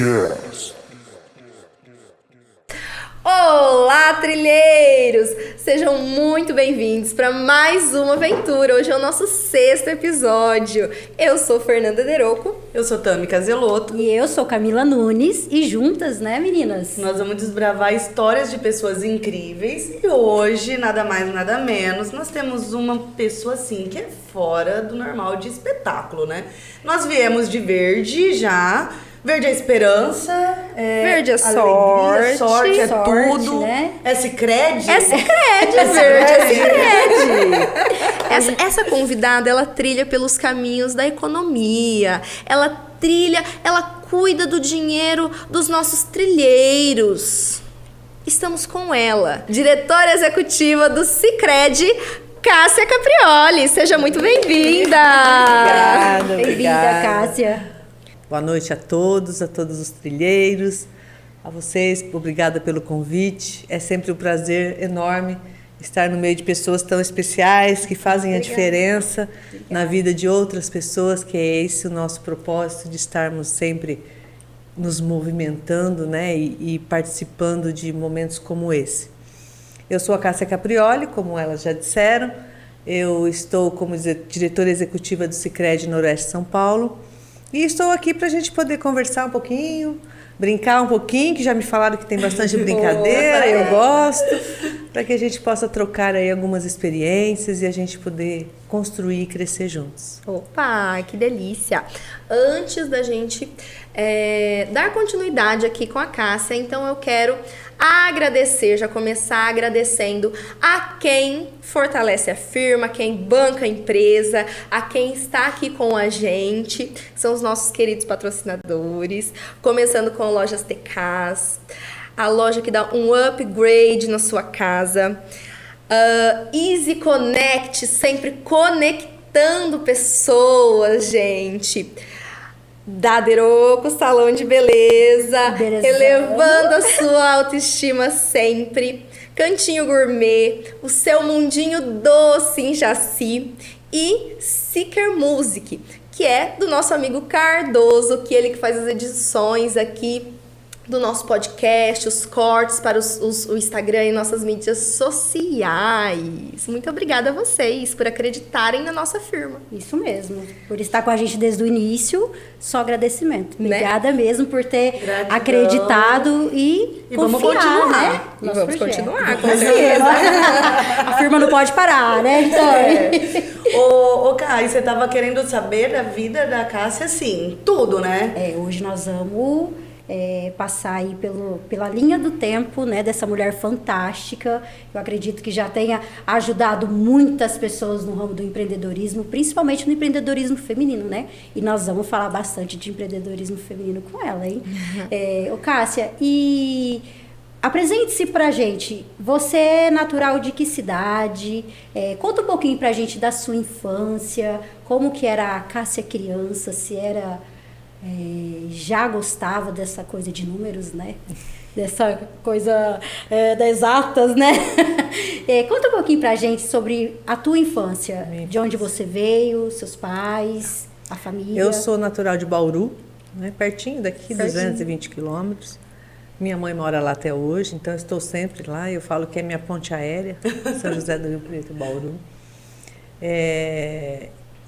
Cast. Olá, trilheiros! Sejam muito bem-vindos para mais uma aventura. Hoje é o nosso 6º episódio. Eu sou Fernanda Deroco. Eu sou Tami Caseloto. E eu sou Camila Nunes. E juntas, né, meninas? Nós vamos desbravar histórias de pessoas incríveis. E hoje, nada mais, nada menos, nós temos uma pessoa assim que é fora do normal de espetáculo, né? Nós viemos de verde já. Verde é esperança, verde é alegria, sorte é tudo, né? É Sicredi. É Sicredi, verde é Sicredi. Essa convidada, ela trilha pelos caminhos da economia. Ela cuida do dinheiro dos nossos trilheiros. Estamos com ela, diretora executiva do Sicredi, Cássia Caprioli. Seja muito bem-vinda. Obrigada. Bem-vinda, Cássia. Boa noite a todos os trilheiros, a vocês, obrigada pelo convite. É sempre um prazer enorme estar no meio de pessoas tão especiais que fazem a diferença na vida de outras pessoas, que é esse o nosso propósito, de estarmos sempre nos movimentando, né, e participando de momentos como esse. Eu sou a Cássia Caprioli, como elas já disseram, eu estou como diretora executiva do Sicredi Noroeste São Paulo. E estou aqui para a gente poder conversar um pouquinho, brincar um pouquinho, que já me falaram que tem bastante brincadeira, eu gosto, para que a gente possa trocar aí algumas experiências e a gente poder construir e crescer juntos. Opa, que delícia! Antes da gente dar continuidade aqui com a Cássia, então eu quero agradecer, já começar agradecendo a quem fortalece a firma, quem banca a empresa, a quem está aqui com a gente, que são os nossos queridos patrocinadores, começando com Lojas TKs, a loja que dá um upgrade na sua casa, Easy Connect, sempre conectando pessoas, gente. Da Deroco, salão de beleza, elevando a sua autoestima sempre. Cantinho Gourmet, o seu mundinho doce em Jaci. E Seeker Music, que é do nosso amigo Cardoso, que ele que faz as edições aqui do nosso podcast, os cortes para o Instagram e nossas mídias sociais. Muito obrigada a vocês por acreditarem na nossa firma. Isso mesmo. Por estar com a gente desde o início, só agradecimento. Obrigada mesmo por ter acreditado e confiar, vamos continuar, né? E vamos continuar, com certeza. A firma não pode parar, né? Então... Ô, Kai, você estava querendo saber da vida da Cássia, assim, tudo, né? Hoje nós vamos... passar aí pela linha do tempo, né, dessa mulher fantástica. Eu acredito que já tenha ajudado muitas pessoas no ramo do empreendedorismo, principalmente no empreendedorismo feminino, né? E nós vamos falar bastante de empreendedorismo feminino com ela, hein? Ô, Cássia, e apresente-se pra gente. Você é natural de que cidade? Conta um pouquinho pra gente da sua infância, como que era a Cássia criança, se era... já gostava dessa coisa de números, né? Dessa coisa das exatas, né? Conta um pouquinho pra gente sobre a tua infância. De onde você veio, seus pais, a família. Eu sou natural de Bauru, né? Pertinho daqui, 220 quilômetros. Minha mãe mora lá até hoje, então eu estou sempre lá. Eu falo que é minha ponte aérea, São José do Rio Preto, Bauru.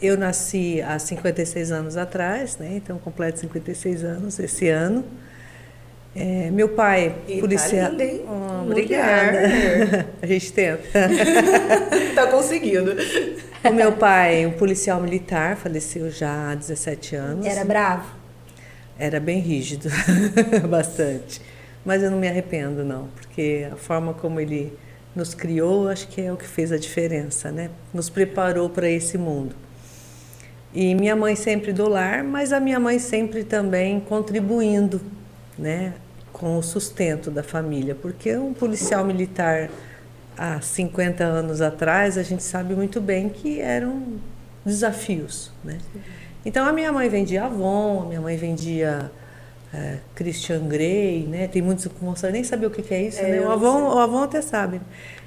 Eu nasci há 56 anos atrás, né? Então completo 56 anos esse ano. Meu pai, policial. Tá linda, hein? Obrigada. A gente tenta. Tá conseguindo. O meu pai, um policial militar, faleceu já há 17 anos. Era bravo? Era bem rígido, bastante. Mas eu não me arrependo, não, porque a forma como ele nos criou, acho que é o que fez a diferença, né? Nos preparou para esse mundo. E minha mãe sempre do lar, mas a minha mãe sempre também contribuindo, né, com o sustento da família. Porque um policial militar há 50 anos atrás, a gente sabe muito bem que eram desafios, né? Então a minha mãe vendia Avon, a minha mãe vendia Christian Grey, né? Tem muitos que não nem saber o que é isso, né? O Avon até sabe.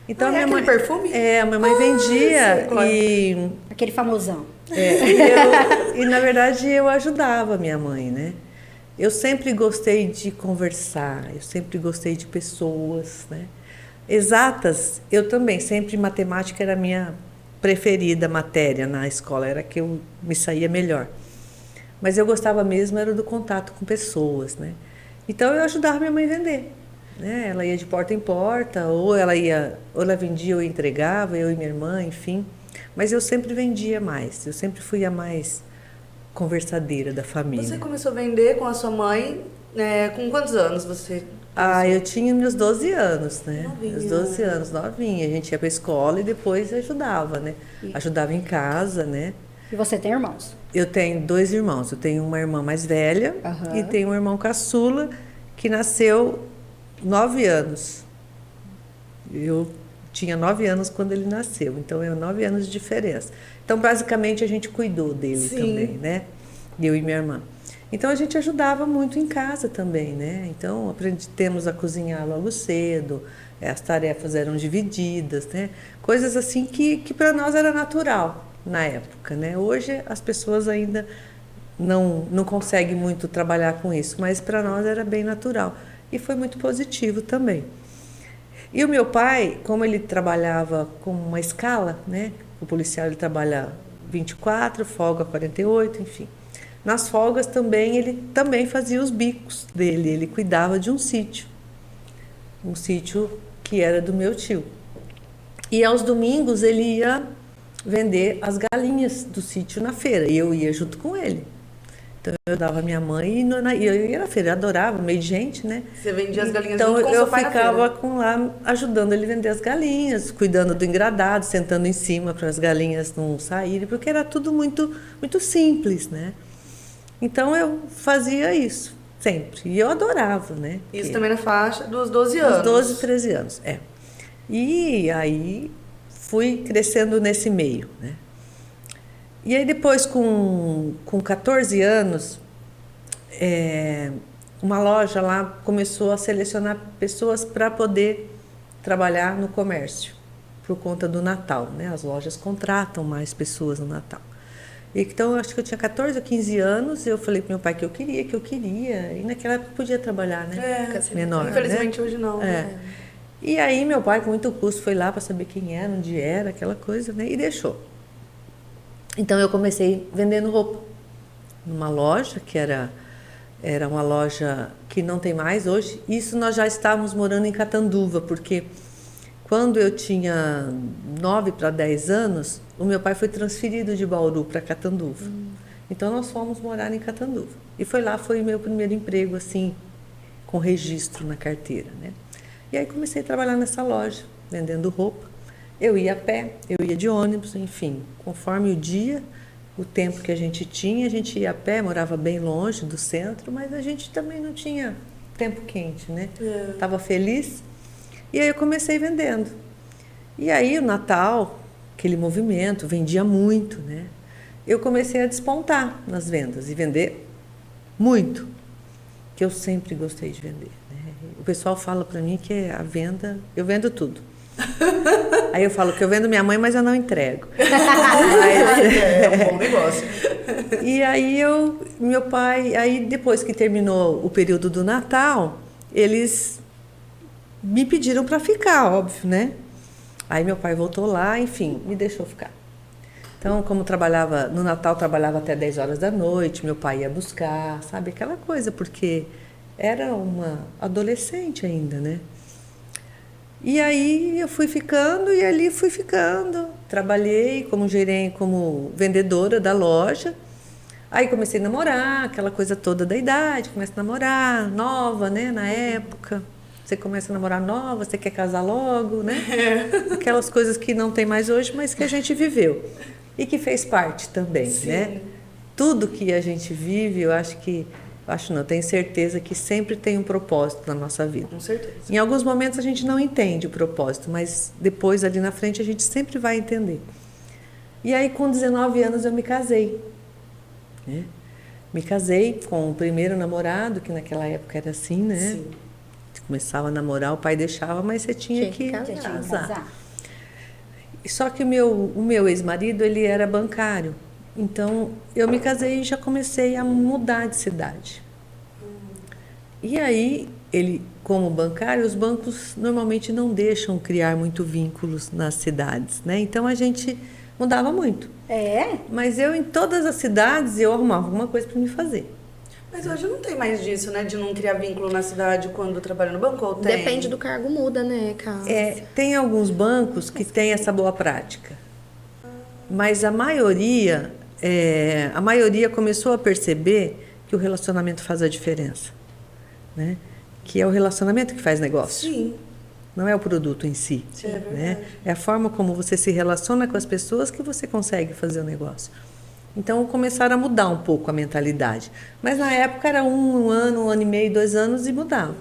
Então a minha mãe perfume? A minha mãe vendia e aquele famosão. E na verdade eu ajudava a minha mãe, né? Eu sempre gostei de conversar, eu sempre gostei de pessoas, né? Exatas, eu também, sempre matemática era a minha preferida matéria na escola, era a que eu me saía melhor. Mas eu gostava mesmo era do contato com pessoas, né? Então eu ajudava minha mãe a vender, né? Ela ia de porta em porta, ou ela vendia ou entregava, eu e minha irmã, enfim. Mas eu sempre vendia mais, eu sempre fui a mais conversadeira da família. Você começou a vender com a sua mãe, com quantos anos você... Eu tinha meus 12 anos, né? Novinha. Meus 12 anos, novinha. A gente ia para a escola e depois ajudava, né? Ajudava em casa, né? E você tem irmãos? Eu tenho 2 irmãos. Eu tenho uma irmã mais velha e tenho um irmão caçula que nasceu 9 anos. Eu tinha 9 anos quando ele nasceu, então é 9 anos de diferença. Então, basicamente, a gente cuidou dele também, né? Eu e minha irmã. Então, a gente ajudava muito em casa também, né? Então, aprendemos a cozinhar logo cedo, as tarefas eram divididas, né? Coisas assim que para nós era natural na época, né? Hoje, as pessoas ainda não conseguem muito trabalhar com isso, mas para nós era bem natural. E foi muito positivo também. E o meu pai, como ele trabalhava com uma escala, né? O policial ele trabalha 24, folga 48, enfim. Nas folgas também, ele também fazia os bicos dele, ele cuidava de um sítio que era do meu tio. E aos domingos ele ia vender as galinhas do sítio na feira, e eu ia junto com ele. Então eu dava a minha mãe e eu ia na feira, eu adorava, meio de gente, né? Você vendia as galinhas então junto com eu seu pai na ficava feira. lá ajudando ele a vender as galinhas, cuidando do engradado, sentando em cima para as galinhas não saírem, porque era tudo muito, muito simples, né? Então eu fazia isso sempre, e eu adorava, né? Isso também na faixa dos 12 anos. Dos 12, 13 anos, é. E aí fui crescendo nesse meio, né? E aí depois, com 14 anos, uma loja lá começou a selecionar pessoas para poder trabalhar no comércio, por conta do Natal, né? As lojas contratam mais pessoas no Natal. Então, eu acho que eu tinha 14 ou 15 anos, eu falei pro meu pai que eu queria, e naquela época podia trabalhar, né? Menor, infelizmente né? hoje não. E aí meu pai, com muito custo, foi lá para saber quem era, onde era, aquela coisa, né? E deixou. Então eu comecei vendendo roupa numa loja que era uma loja que não tem mais hoje. Isso nós já estávamos morando em Catanduva, porque quando eu tinha 9 para 10 anos, o meu pai foi transferido de Bauru para Catanduva. Então nós fomos morar em Catanduva. E foi o meu primeiro emprego, assim, com registro na carteira, né? E aí comecei a trabalhar nessa loja, vendendo roupa. Eu ia a pé, eu ia de ônibus, enfim, conforme o dia, o tempo que a gente ia a pé, morava bem longe do centro, mas a gente também não tinha tempo quente, né? Estava feliz. E aí eu comecei vendendo. E aí o Natal, aquele movimento, vendia muito, né? Eu comecei a despontar nas vendas e vender muito, que eu sempre gostei de vender, né? O pessoal fala para mim que a venda, eu vendo tudo. Aí eu falo que eu vendo minha mãe, mas eu não entrego. É um bom negócio. E aí meu pai, aí depois que terminou o período do Natal, eles me pediram para ficar, óbvio, né? Aí meu pai voltou lá, enfim, me deixou ficar. Então, como trabalhava no Natal, trabalhava até 10 horas da noite, meu pai ia buscar, sabe? Aquela coisa, porque era uma adolescente ainda, né? E aí eu fui ficando e ali fui ficando. Trabalhei como gerente, como vendedora da loja. Aí comecei a namorar, aquela coisa toda da idade, começa a namorar, nova, né? Na época. Você começa a namorar nova, você quer casar logo, né? Aquelas coisas que não tem mais hoje, mas que a gente viveu. E que fez parte também, né? Tudo que a gente vive, eu tenho certeza que sempre tem um propósito na nossa vida. Com certeza. Em alguns momentos a gente não entende o propósito, mas depois, ali na frente, a gente sempre vai entender. E aí, com 19 anos, eu me casei. Né? Me casei com o primeiro namorado, que naquela época era assim, né? Sim. Você começava a namorar, o pai deixava, mas você tinha que casar. Só que o meu ex-marido, ele era bancário. Então, eu me casei e já comecei a mudar de cidade. E aí, ele, como bancário, os bancos normalmente não deixam criar muito vínculos nas cidades, né? Então a gente mudava muito. É? Mas eu, em todas as cidades, eu arrumava alguma coisa para me fazer. Mas hoje não tem mais disso, né? De não criar vínculo na cidade quando trabalha no banco, ou tem? Depende do cargo, muda, né, Cássia? Tem alguns bancos que têm essa boa prática. Mas a maioria começou a perceber que o relacionamento faz a diferença, né? Que é o relacionamento que faz negócio. Sim. Não é o produto em si. É verdade. Né? É a forma como você se relaciona com as pessoas que você consegue fazer o negócio. Então, começaram a mudar um pouco a mentalidade. Mas, na época, era um ano e meio, 2 anos e mudava.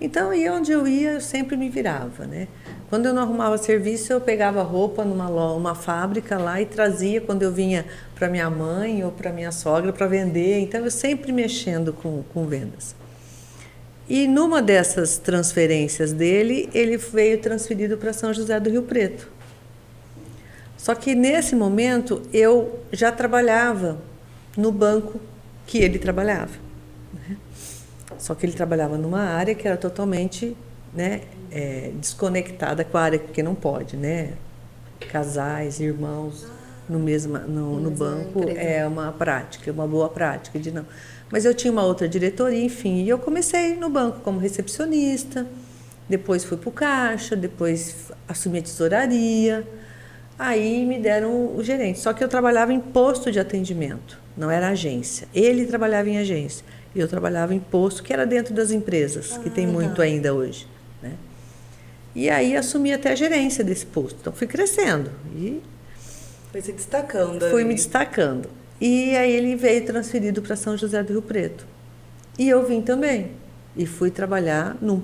Então, e onde eu ia, eu sempre me virava, né? Quando eu não arrumava serviço, eu pegava roupa numa fábrica lá e trazia quando eu vinha para minha mãe ou para minha sogra para vender. Então, eu sempre mexendo com vendas. E numa dessas transferências dele, ele veio transferido para São José do Rio Preto. Só que nesse momento eu já trabalhava no banco que ele trabalhava, né? Só que ele trabalhava numa área que era totalmente, né, desconectada com a área, porque não pode, né? Casais, irmãos no banco empresa. é uma prática, uma boa prática de não. Mas eu tinha uma outra diretoria, enfim, e eu comecei no banco como recepcionista, depois fui para o caixa, depois assumi a tesouraria. Aí me deram o gerente. Só que eu trabalhava em posto de atendimento, não era agência. Ele trabalhava em agência e eu trabalhava em posto, que era dentro das empresas, que tem muito ainda hoje, né? E aí assumi até a gerência desse posto. Então fui crescendo e Foi se destacando. fui ali. me destacando. E aí ele veio transferido para São José do Rio Preto. E eu vim também. E fui trabalhar num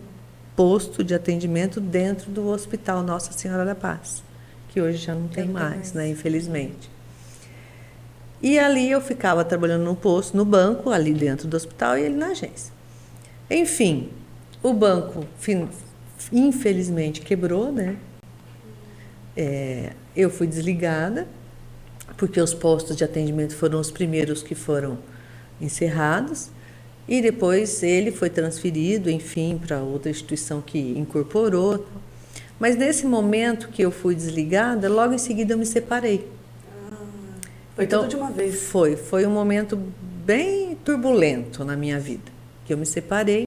posto de atendimento dentro do Hospital Nossa Senhora da Paz, que hoje já não tem mais, né, infelizmente. E ali eu ficava trabalhando no posto, no banco, ali dentro do hospital, e ele na agência. Enfim, o banco, infelizmente, quebrou, né? Eu fui desligada, porque os postos de atendimento foram os primeiros que foram encerrados, e depois ele foi transferido, enfim, para outra instituição que incorporou. Mas nesse momento que eu fui desligada, logo em seguida eu me separei. Foi tudo de uma vez. Foi um momento bem turbulento na minha vida, que eu me separei,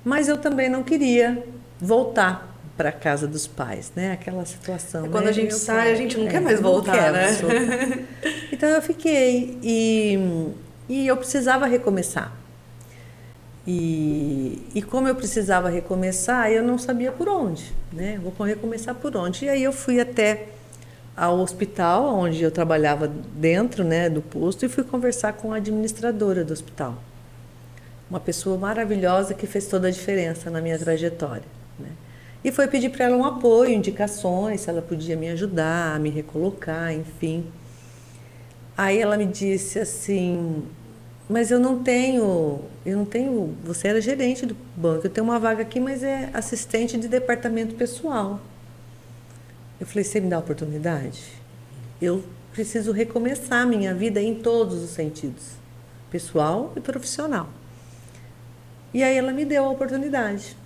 mas eu também não queria voltar para a casa dos pais, né? Aquela situação. Quando né? a gente sai, a gente não quer mais não voltar, quero né? soltar. Então eu fiquei e eu precisava recomeçar. E como eu precisava recomeçar, eu não sabia por onde, né? Vou recomeçar por onde? E aí eu fui até ao hospital, onde eu trabalhava dentro, né, do posto, e fui conversar com a administradora do hospital. Uma pessoa maravilhosa que fez toda a diferença na minha trajetória, né? E foi pedir para ela um apoio, indicações, se ela podia me ajudar, me recolocar, enfim. Aí ela me disse assim: mas eu não tenho, você era gerente do banco, eu tenho uma vaga aqui, mas é assistente de departamento pessoal. Eu falei: você me dá a oportunidade? Eu preciso recomeçar a minha vida em todos os sentidos, pessoal e profissional. E aí ela me deu a oportunidade.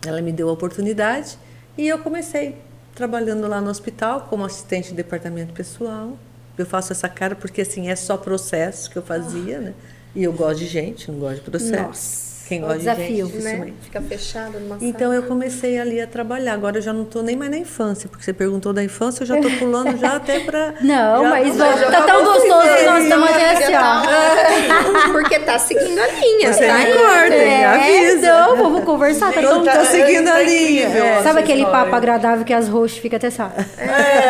Ela me deu a oportunidade e eu comecei trabalhando lá no hospital como assistente de departamento pessoal. Eu faço essa cara porque, assim, é só processo que eu fazia, né? E eu gosto de gente, não gosto de processo. Nossa, Quem é um gosta desafio, de gente, Né? dificilmente. Fica fechado numa sala. Então, eu comecei ali a trabalhar. Agora, eu já não estou nem mais na infância, porque você perguntou da infância, eu já estou pulando já até para... Não, mas já tá tão gostoso que nós estamos até assim, ó. Porque tá seguindo a linha, Você tá? me acorda, me avisa. Então, vamos conversar. Tá Então, todo tá seguindo a Tá linha. incrível essa Sabe aquele história. papo agradável que as hosts ficam até sabe?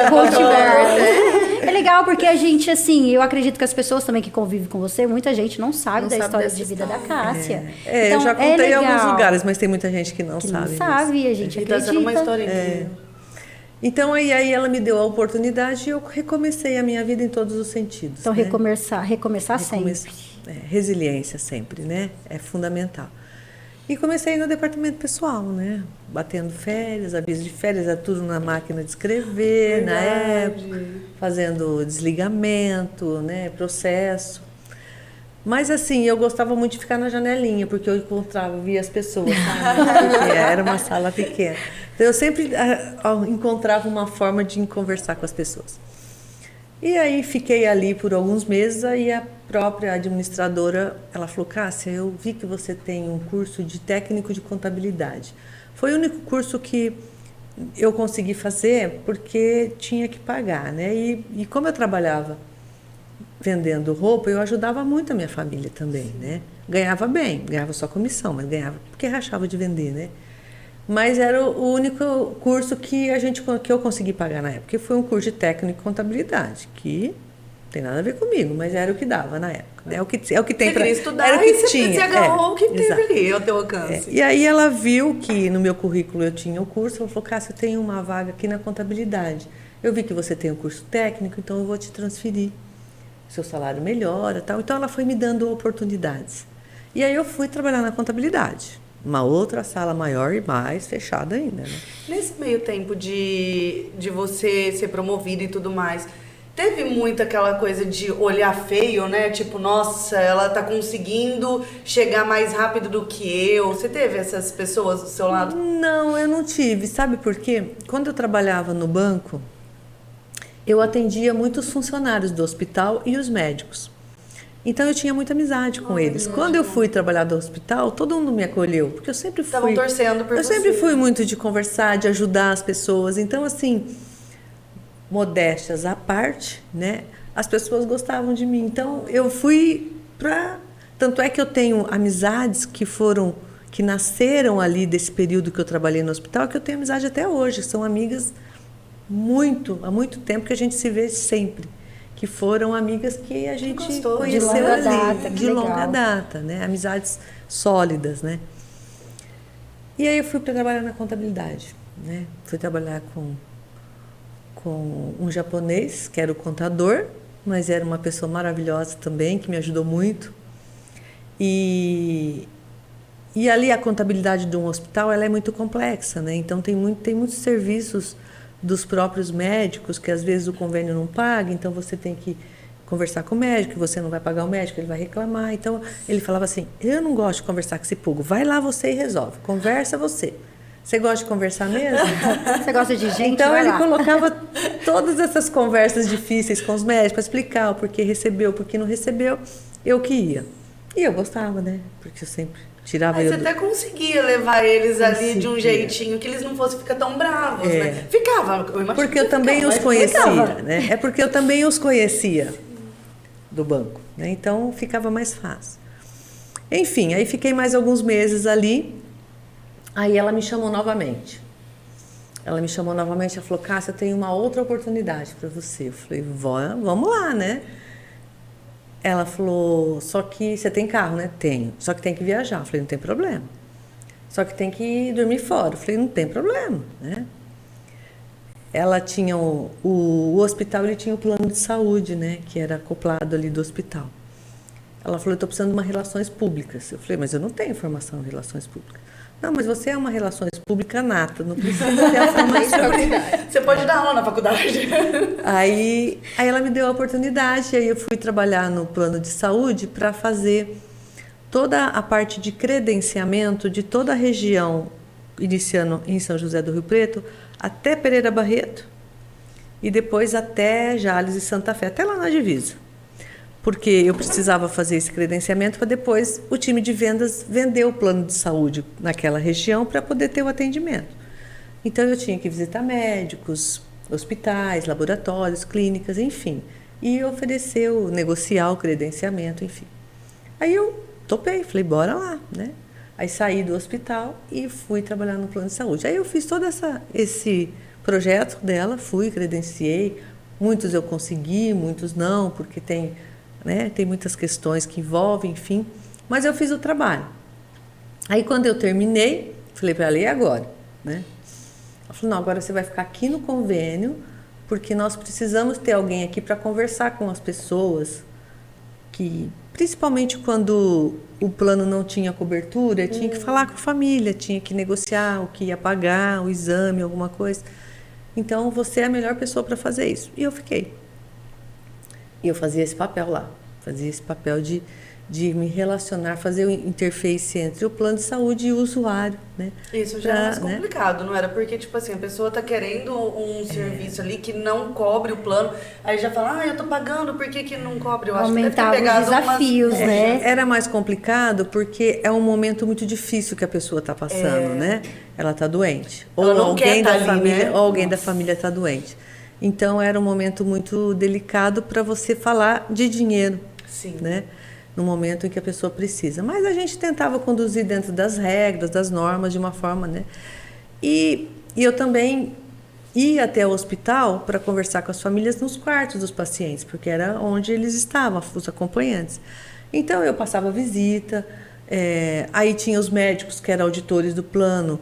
Conversa. É legal porque a gente, assim, eu acredito que as pessoas também que convivem com você, muita gente não sabe Não da sabe história dessa de vida da história. Cássia. Eu Então, já contei em alguns legal lugares, mas tem muita gente que não que sabe. não disso. sabe e a gente E tá sendo uma acredita. história incrível. Então, aí ela me deu a oportunidade e eu recomecei a minha vida em todos os sentidos. Então, né? recomeçar sempre. Resiliência sempre, né? É fundamental. E comecei no departamento pessoal, né? Batendo férias, aviso de férias, era tudo na máquina de escrever, na época, fazendo desligamento, né? Processo. Mas assim, eu gostava muito de ficar na janelinha, porque eu encontrava, via as pessoas, sabe? Porque era uma sala pequena. Então eu sempre encontrava uma forma de conversar com as pessoas. E aí fiquei ali por alguns meses, aí a própria administradora, ela falou, Cássia, eu vi que você tem um curso de técnico de contabilidade. Foi o único curso que eu consegui fazer porque tinha que pagar, né? E como eu trabalhava vendendo roupa, eu ajudava muito a minha família também, né? Ganhava bem, ganhava só comissão, mas ganhava porque rachava de vender, né? Mas era o único curso que eu consegui pagar na época, que foi um curso de técnico de contabilidade, que não tem nada a ver comigo, mas era o que dava na época, né? É o que tem para estudar, era o que e tinha, você agarrou o que teve exato. ali ao teu alcance. E aí ela viu que no meu currículo eu tinha o curso, ela falou, Cássia, eu tenho uma vaga aqui na contabilidade. Eu vi que você tem um curso técnico, então eu vou te transferir. Seu salário melhora, tal. Então ela foi me dando oportunidades. E aí eu fui trabalhar na contabilidade, uma outra sala maior e mais fechada ainda, né? Nesse meio tempo de você ser promovida e tudo mais, teve muito aquela coisa de olhar feio, né? Tipo, nossa, ela tá conseguindo chegar mais rápido do que eu. Você teve essas pessoas do seu lado? Não, eu não tive. Sabe por quê? Quando eu trabalhava no banco, eu atendia muitos funcionários do hospital e os médicos. Então eu tinha muita amizade com eles. Quando eu fui trabalhar no hospital, todo mundo me acolheu, porque eu sempre fui. Estavam torcendo por eu você. sempre fui muito de conversar, de ajudar as pessoas. Então assim, modéstias à parte, né? As pessoas gostavam de mim. Então eu fui para, tanto é que eu tenho amizades que nasceram ali desse período que eu trabalhei no hospital, que eu tenho amizade até hoje, são amigas há muito tempo que a gente se vê sempre, que foram amigas que a gente gostoso. conheceu De longa ali, data, que de longa legal. data, né? Amizades sólidas, né? E aí eu fui para trabalhar na contabilidade, né? Fui trabalhar com um japonês, que era o contador, mas era uma pessoa maravilhosa também, que me ajudou muito. E ali a contabilidade de um hospital, ela é muito complexa, né? Então tem muitos serviços dos próprios médicos, que às vezes o convênio não paga, então você tem que conversar com o médico, você não vai pagar o médico, ele vai reclamar. Então ele falava assim, eu não gosto de conversar com esse público, vai lá você e resolve, conversa você. Você gosta de conversar mesmo? Você gosta de gente? Então Vai ele lá. colocava todas essas conversas difíceis com os médicos para explicar o porquê recebeu, o porquê não recebeu, eu que ia. E eu gostava, né? Porque eu sempre tirava Mas eu você até conseguia levar eles ali de um Conseguia. jeitinho que eles não fossem ficar tão bravos, É. né? Ficava, eu imagino Porque que eu também ficava, os mas conhecia, ficava. né? É porque eu também os conhecia do banco, né? Então ficava mais fácil. Enfim, aí fiquei mais alguns meses ali. Aí ela me chamou novamente. Ela falou, Cássia, eu tenho uma outra oportunidade para você. Eu falei, vamos lá, né? Ela falou, só que você tem carro, né? Tenho. Só que tem que viajar. Eu falei, não tem problema. Só que tem que dormir fora. Eu falei, não tem problema, né? Ela tinha o hospital, ele tinha o plano de saúde, né? Que era acoplado ali do hospital. Ela falou, eu estou precisando de uma relações públicas. Eu falei, mas eu não tenho formação em relações públicas. Não, mas você é uma relações públicas nata, não precisa ter a formação. Você pode dar aula na faculdade. Aí ela me deu a oportunidade, aí eu fui trabalhar no plano de saúde para fazer toda a parte de credenciamento de toda a região, iniciando em São José do Rio Preto, até Pereira Barreto, e depois até Jales e Santa Fé, até lá na divisa. Porque eu precisava fazer esse credenciamento para depois o time de vendas vender o plano de saúde naquela região para poder ter o atendimento. Então eu tinha que visitar médicos, hospitais, laboratórios, clínicas, enfim, e oferecer, negociar o credenciamento, enfim. Aí eu topei, falei, bora lá, né? Aí saí do hospital e fui trabalhar no plano de saúde. Aí eu fiz todo esse projeto dela, fui, credenciei, muitos eu consegui, muitos não, porque tem muitas questões que envolvem, enfim, mas eu fiz o trabalho. Aí quando eu terminei, falei para ela, e agora? Né? Ela falou, não, agora você vai ficar aqui no convênio, porque nós precisamos ter alguém aqui para conversar com as pessoas, que principalmente quando o plano não tinha cobertura, tinha que falar com a família, tinha que negociar o que ia pagar, o exame, alguma coisa. Então você é a melhor pessoa para fazer isso. E eu fiquei. E eu fazia esse papel lá, fazia esse papel de de me relacionar, fazer o interface entre o plano de saúde e o usuário, né? Isso já é mais complicado, não era? Porque, tipo assim, a pessoa tá querendo um serviço ali que não cobre o plano, aí já fala, eu tô pagando, por que não cobre? Eu acho que deve ter Aumentava os pegado desafios, né? Era mais complicado porque é um momento muito difícil que a pessoa está passando, né? Ela está doente. Ela Ou não alguém quer da tá ali, família, né? ou alguém da família está doente. Então era um momento muito delicado para você falar de dinheiro, Sim. né? No momento em que a pessoa precisa. Mas a gente tentava conduzir dentro das regras, das normas, de uma forma, né? E eu também ia até o hospital para conversar com as famílias nos quartos dos pacientes, porque era onde eles estavam, os acompanhantes. Então eu passava visita, aí tinha os médicos que eram auditores do plano.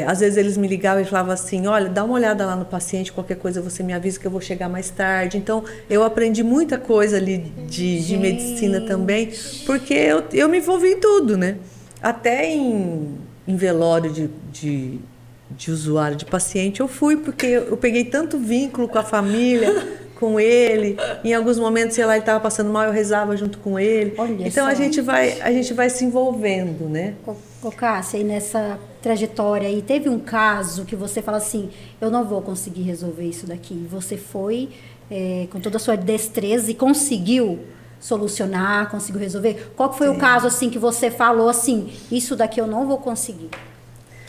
Às vezes eles me ligavam e falavam assim, olha, dá uma olhada lá no paciente, qualquer coisa você me avisa que eu vou chegar mais tarde. Então eu aprendi muita coisa ali de medicina também, porque eu me envolvi em tudo, né? Até em velório de usuário, de paciente, eu fui, porque eu peguei tanto vínculo com a família, com ele. Em alguns momentos, sei lá, ele estava passando mal, eu rezava junto com ele. Olha então só. a gente vai se envolvendo, né? Ô, Cássia, e nessa trajetória aí, teve um caso que você fala assim, eu não vou conseguir resolver isso daqui. Você foi com toda a sua destreza e conseguiu solucionar, conseguiu resolver? Qual que foi o caso assim que você falou assim, isso daqui eu não vou conseguir?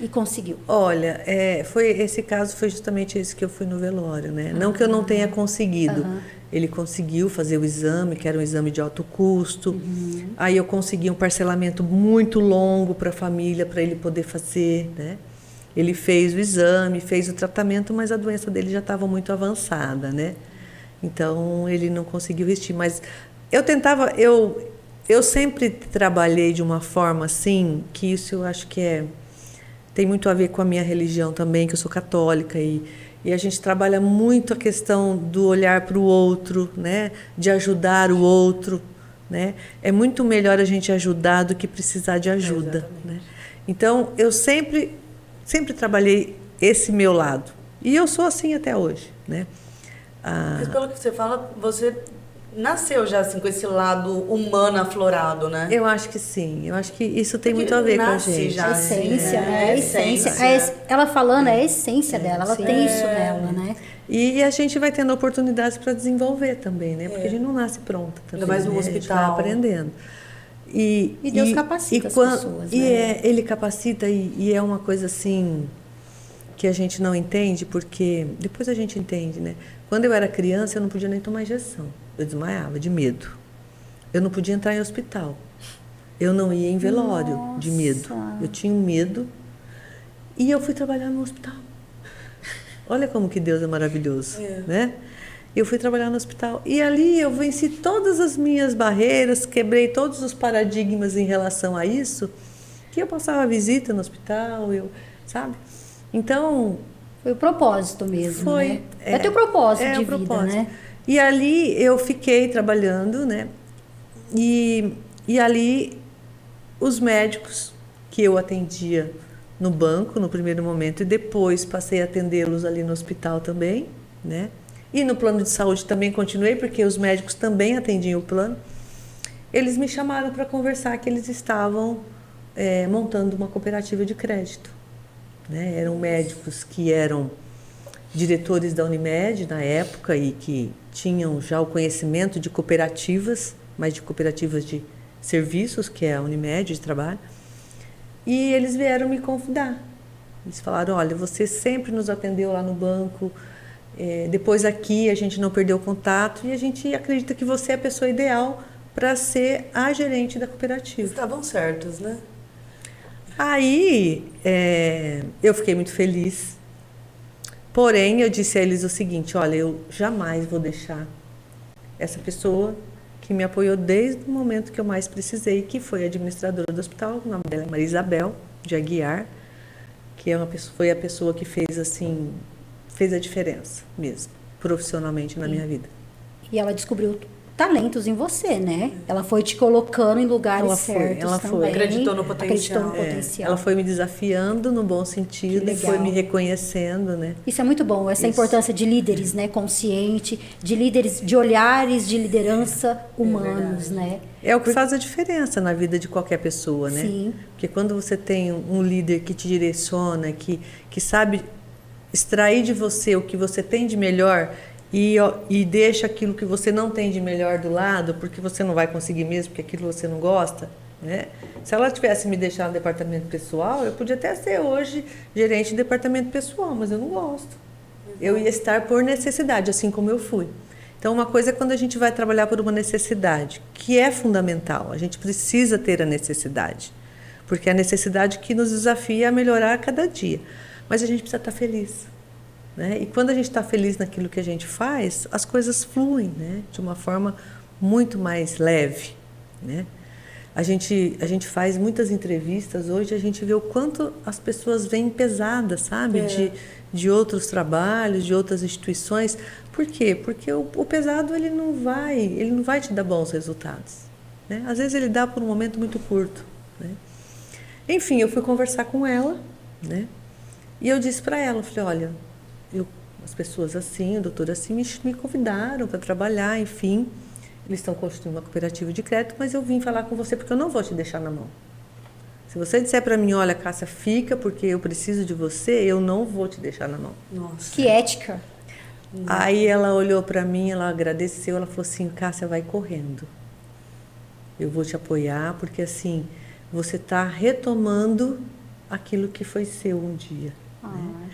E conseguiu? Olha, esse caso foi justamente esse que eu fui no velório, né? Não que eu não tenha conseguido. Ele conseguiu fazer o exame, que era um exame de alto custo. Aí eu consegui um parcelamento muito longo para a família, para ele poder fazer, né? Ele fez o exame, fez o tratamento, mas a doença dele já estava muito avançada, né? Então ele não conseguiu vestir. Mas eu sempre trabalhei de uma forma assim, que isso eu acho que tem muito a ver com a minha religião também, que eu sou católica, e a gente trabalha muito a questão do olhar para o outro, né? De ajudar o outro, né? É muito melhor a gente ajudar do que precisar de ajuda, né? Então, eu sempre trabalhei esse meu lado. E eu sou assim até hoje, né? Mas pelo que você fala, você nasceu já assim com esse lado humano aflorado, né? Eu acho que sim. Eu acho que isso tem Porque muito a ver com a nasce gente. já A assim, essência, né? né? A essência. Ela falando é a essência dela, ela tem isso nela, né? E a gente vai tendo oportunidades para desenvolver também, né? Porque a gente não nasce pronta também. Ainda mais no né? hospital. A gente vai aprendendo. E Deus capacita as pessoas, E né? ele capacita e é uma coisa assim que a gente não entende, porque depois a gente entende, né? Quando eu era criança, eu não podia nem tomar injeção. Eu desmaiava de medo. Eu não podia entrar em hospital. Eu não ia em velório de medo. Eu tinha medo e eu fui trabalhar no hospital. Olha como que Deus é maravilhoso, né? Eu fui trabalhar no hospital e ali eu venci todas as minhas barreiras, quebrei todos os paradigmas em relação a isso, que eu passava visita no hospital, sabe? Então... Foi o propósito mesmo, foi, né? É teu propósito de vida, propósito. né? E ali eu fiquei trabalhando, né? E ali os médicos que eu atendia no banco no primeiro momento e depois passei a atendê-los ali no hospital também, né? E no plano de saúde também continuei, porque os médicos também atendiam o plano. Eles me chamaram para conversar que eles estavam montando uma cooperativa de crédito, né? Eram médicos que eram diretores da Unimed na época e que tinham já o conhecimento de cooperativas, mas de cooperativas de serviços, que é a Unimed de trabalho. E eles vieram me convidar. Eles falaram, olha, você sempre nos atendeu lá no banco, depois aqui a gente não perdeu contato e a gente acredita que você é a pessoa ideal para ser a gerente da cooperativa. Estavam certos, né? Aí eu fiquei muito feliz. Porém, eu disse a eles o seguinte, olha, eu jamais vou deixar essa pessoa que me apoiou desde o momento que eu mais precisei, que foi a administradora do hospital, o nome dela é Maria Isabel de Aguiar, que foi a pessoa que fez a diferença mesmo, profissionalmente na minha vida. E ela descobriu talentos em você, né? Ela foi te colocando em lugares Ela foi, certos ela foi. também. Acreditou no potencial. Acreditou no potencial. Ela foi me desafiando no bom sentido, Que e foi legal. me reconhecendo, né? Isso é muito bom, essa importância de líderes, né, consciente, de líderes, de olhares de liderança humanos, né? É o que faz a diferença na vida de qualquer pessoa, né? Sim. Porque quando você tem um líder que te direciona, que sabe extrair de você o que você tem de melhor e deixa aquilo que você não tem de melhor do lado, porque você não vai conseguir mesmo, porque aquilo você não gosta, né? Se ela tivesse me deixado no departamento pessoal, eu podia até ser hoje gerente de departamento pessoal, mas eu não gosto. Eu ia estar por necessidade, assim como eu fui. Então, uma coisa é quando a gente vai trabalhar por uma necessidade, que é fundamental. A gente precisa ter a necessidade, porque é a necessidade que nos desafia a melhorar a cada dia. Mas a gente precisa estar feliz, né? E quando a gente está feliz naquilo que a gente faz, as coisas fluem, né? De uma forma muito mais leve, né? A gente faz muitas entrevistas hoje, a gente vê o quanto as pessoas vêm pesadas, sabe? De outros trabalhos, de outras instituições. Por quê? Porque o pesado ele não vai te dar bons resultados, né? Às vezes ele dá por um momento muito curto, né? Enfim, eu fui conversar com ela, né? E eu disse para ela, eu falei, olha, as pessoas assim, o doutor assim, me convidaram para trabalhar, enfim. Eles estão construindo uma cooperativa de crédito, mas eu vim falar com você porque eu não vou te deixar na mão. Se você disser para mim, olha, Cássia, fica porque eu preciso de você, eu não vou te deixar na mão. Nossa. Que ética. Aí ela olhou para mim, ela agradeceu, ela falou assim, Cássia, vai correndo. Eu vou te apoiar porque assim, você está retomando aquilo que foi seu um dia.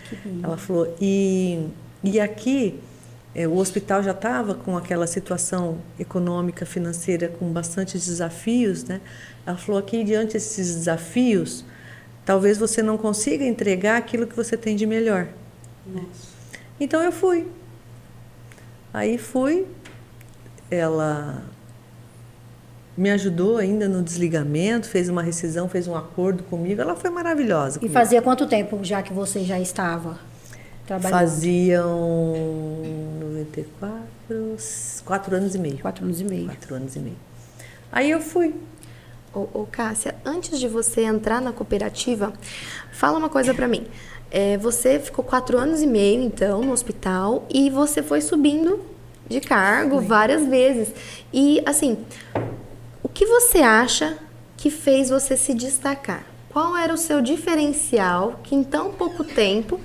Que lindo. Ela falou, e aqui o hospital já estava com aquela situação econômica, financeira, com bastantes desafios, né? Ela falou, aqui diante desses desafios, talvez você não consiga entregar aquilo que você tem de melhor. Nossa. Então eu fui. Aí fui, ela me ajudou ainda no desligamento, fez uma rescisão, fez um acordo comigo, ela foi maravilhosa E comigo. fazia quanto tempo já que você já estava trabalhando? Faziam 94, 4 anos e meio. 4 anos e meio. 4 anos e meio. Aí eu fui. Ô, Cássia, antes de você entrar na cooperativa, fala uma coisa pra mim. Você ficou 4 anos e meio, então, no hospital e você foi subindo de cargo várias vezes. E, assim, o que você acha que fez você se destacar? Qual era o seu diferencial que em tão pouco tempo,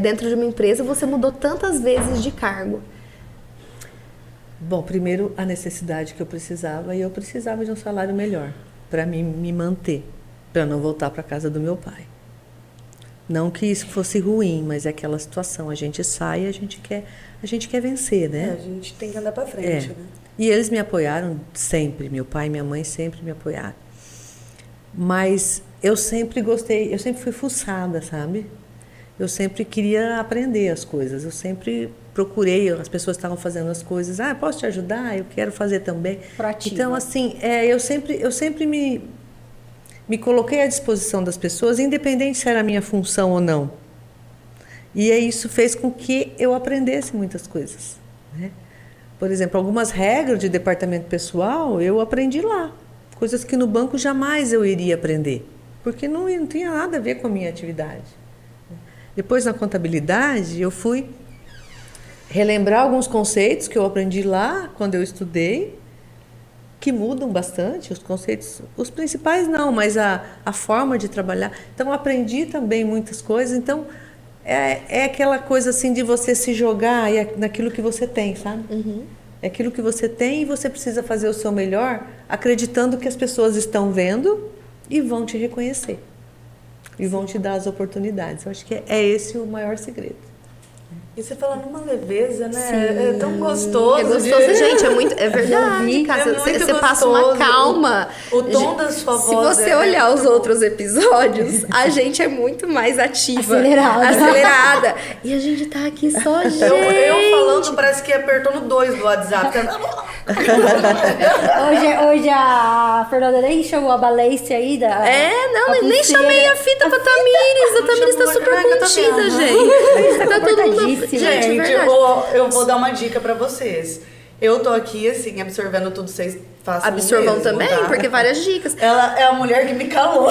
dentro de uma empresa, você mudou tantas vezes de cargo? Bom, primeiro a necessidade que eu precisava, e eu precisava de um salário melhor para me manter, para não voltar para a casa do meu pai. Não que isso fosse ruim, mas é aquela situação, a gente sai e a gente quer vencer, né? A gente tem que andar para frente, né? E eles me apoiaram sempre, meu pai e minha mãe sempre me apoiaram. Mas eu sempre gostei, eu sempre fui fuçada, sabe? Eu sempre queria aprender as coisas, eu sempre procurei, as pessoas estavam fazendo as coisas, posso te ajudar? Eu quero fazer também. Proativa. Então, assim, eu sempre me coloquei à disposição das pessoas, independente se era a minha função ou não. E isso fez com que eu aprendesse muitas coisas, né? Por exemplo, algumas regras de departamento pessoal, eu aprendi lá. Coisas que no banco jamais eu iria aprender, porque não tinha nada a ver com a minha atividade. Depois, na contabilidade, eu fui relembrar alguns conceitos que eu aprendi lá, quando eu estudei, que mudam bastante, os conceitos, os principais não, mas a forma de trabalhar. Então, eu aprendi também muitas coisas. Então, é aquela coisa assim de você se jogar naquilo que você tem, sabe? Uhum. É aquilo que você tem e você precisa fazer o seu melhor, acreditando que as pessoas estão vendo e vão te reconhecer. E vão te dar as oportunidades. Eu acho que é esse o maior segredo. E você fala numa leveza, né? Sim. É tão gostoso. É gostoso, gente, é verdade, Cássia. Você passa uma calma. O tom da sua Se voz. você olhar os outros episódios, a gente é muito mais ativa. Acelerada. E a gente tá aqui só, gente. Eu falando, parece que apertou no 2 do WhatsApp. Hoje a Fernanda nem chamou a Baleice aí da. Nem chamei a fita pra Tamires. A Tamires tá super contida, gente. Tá todo mundo. Gente, verdade. eu vou dar uma dica pra vocês. Eu tô aqui, assim, absorvendo tudo, vocês façam Absorvam mesmo, também, tá? porque várias dicas. Ela é a mulher que me calou.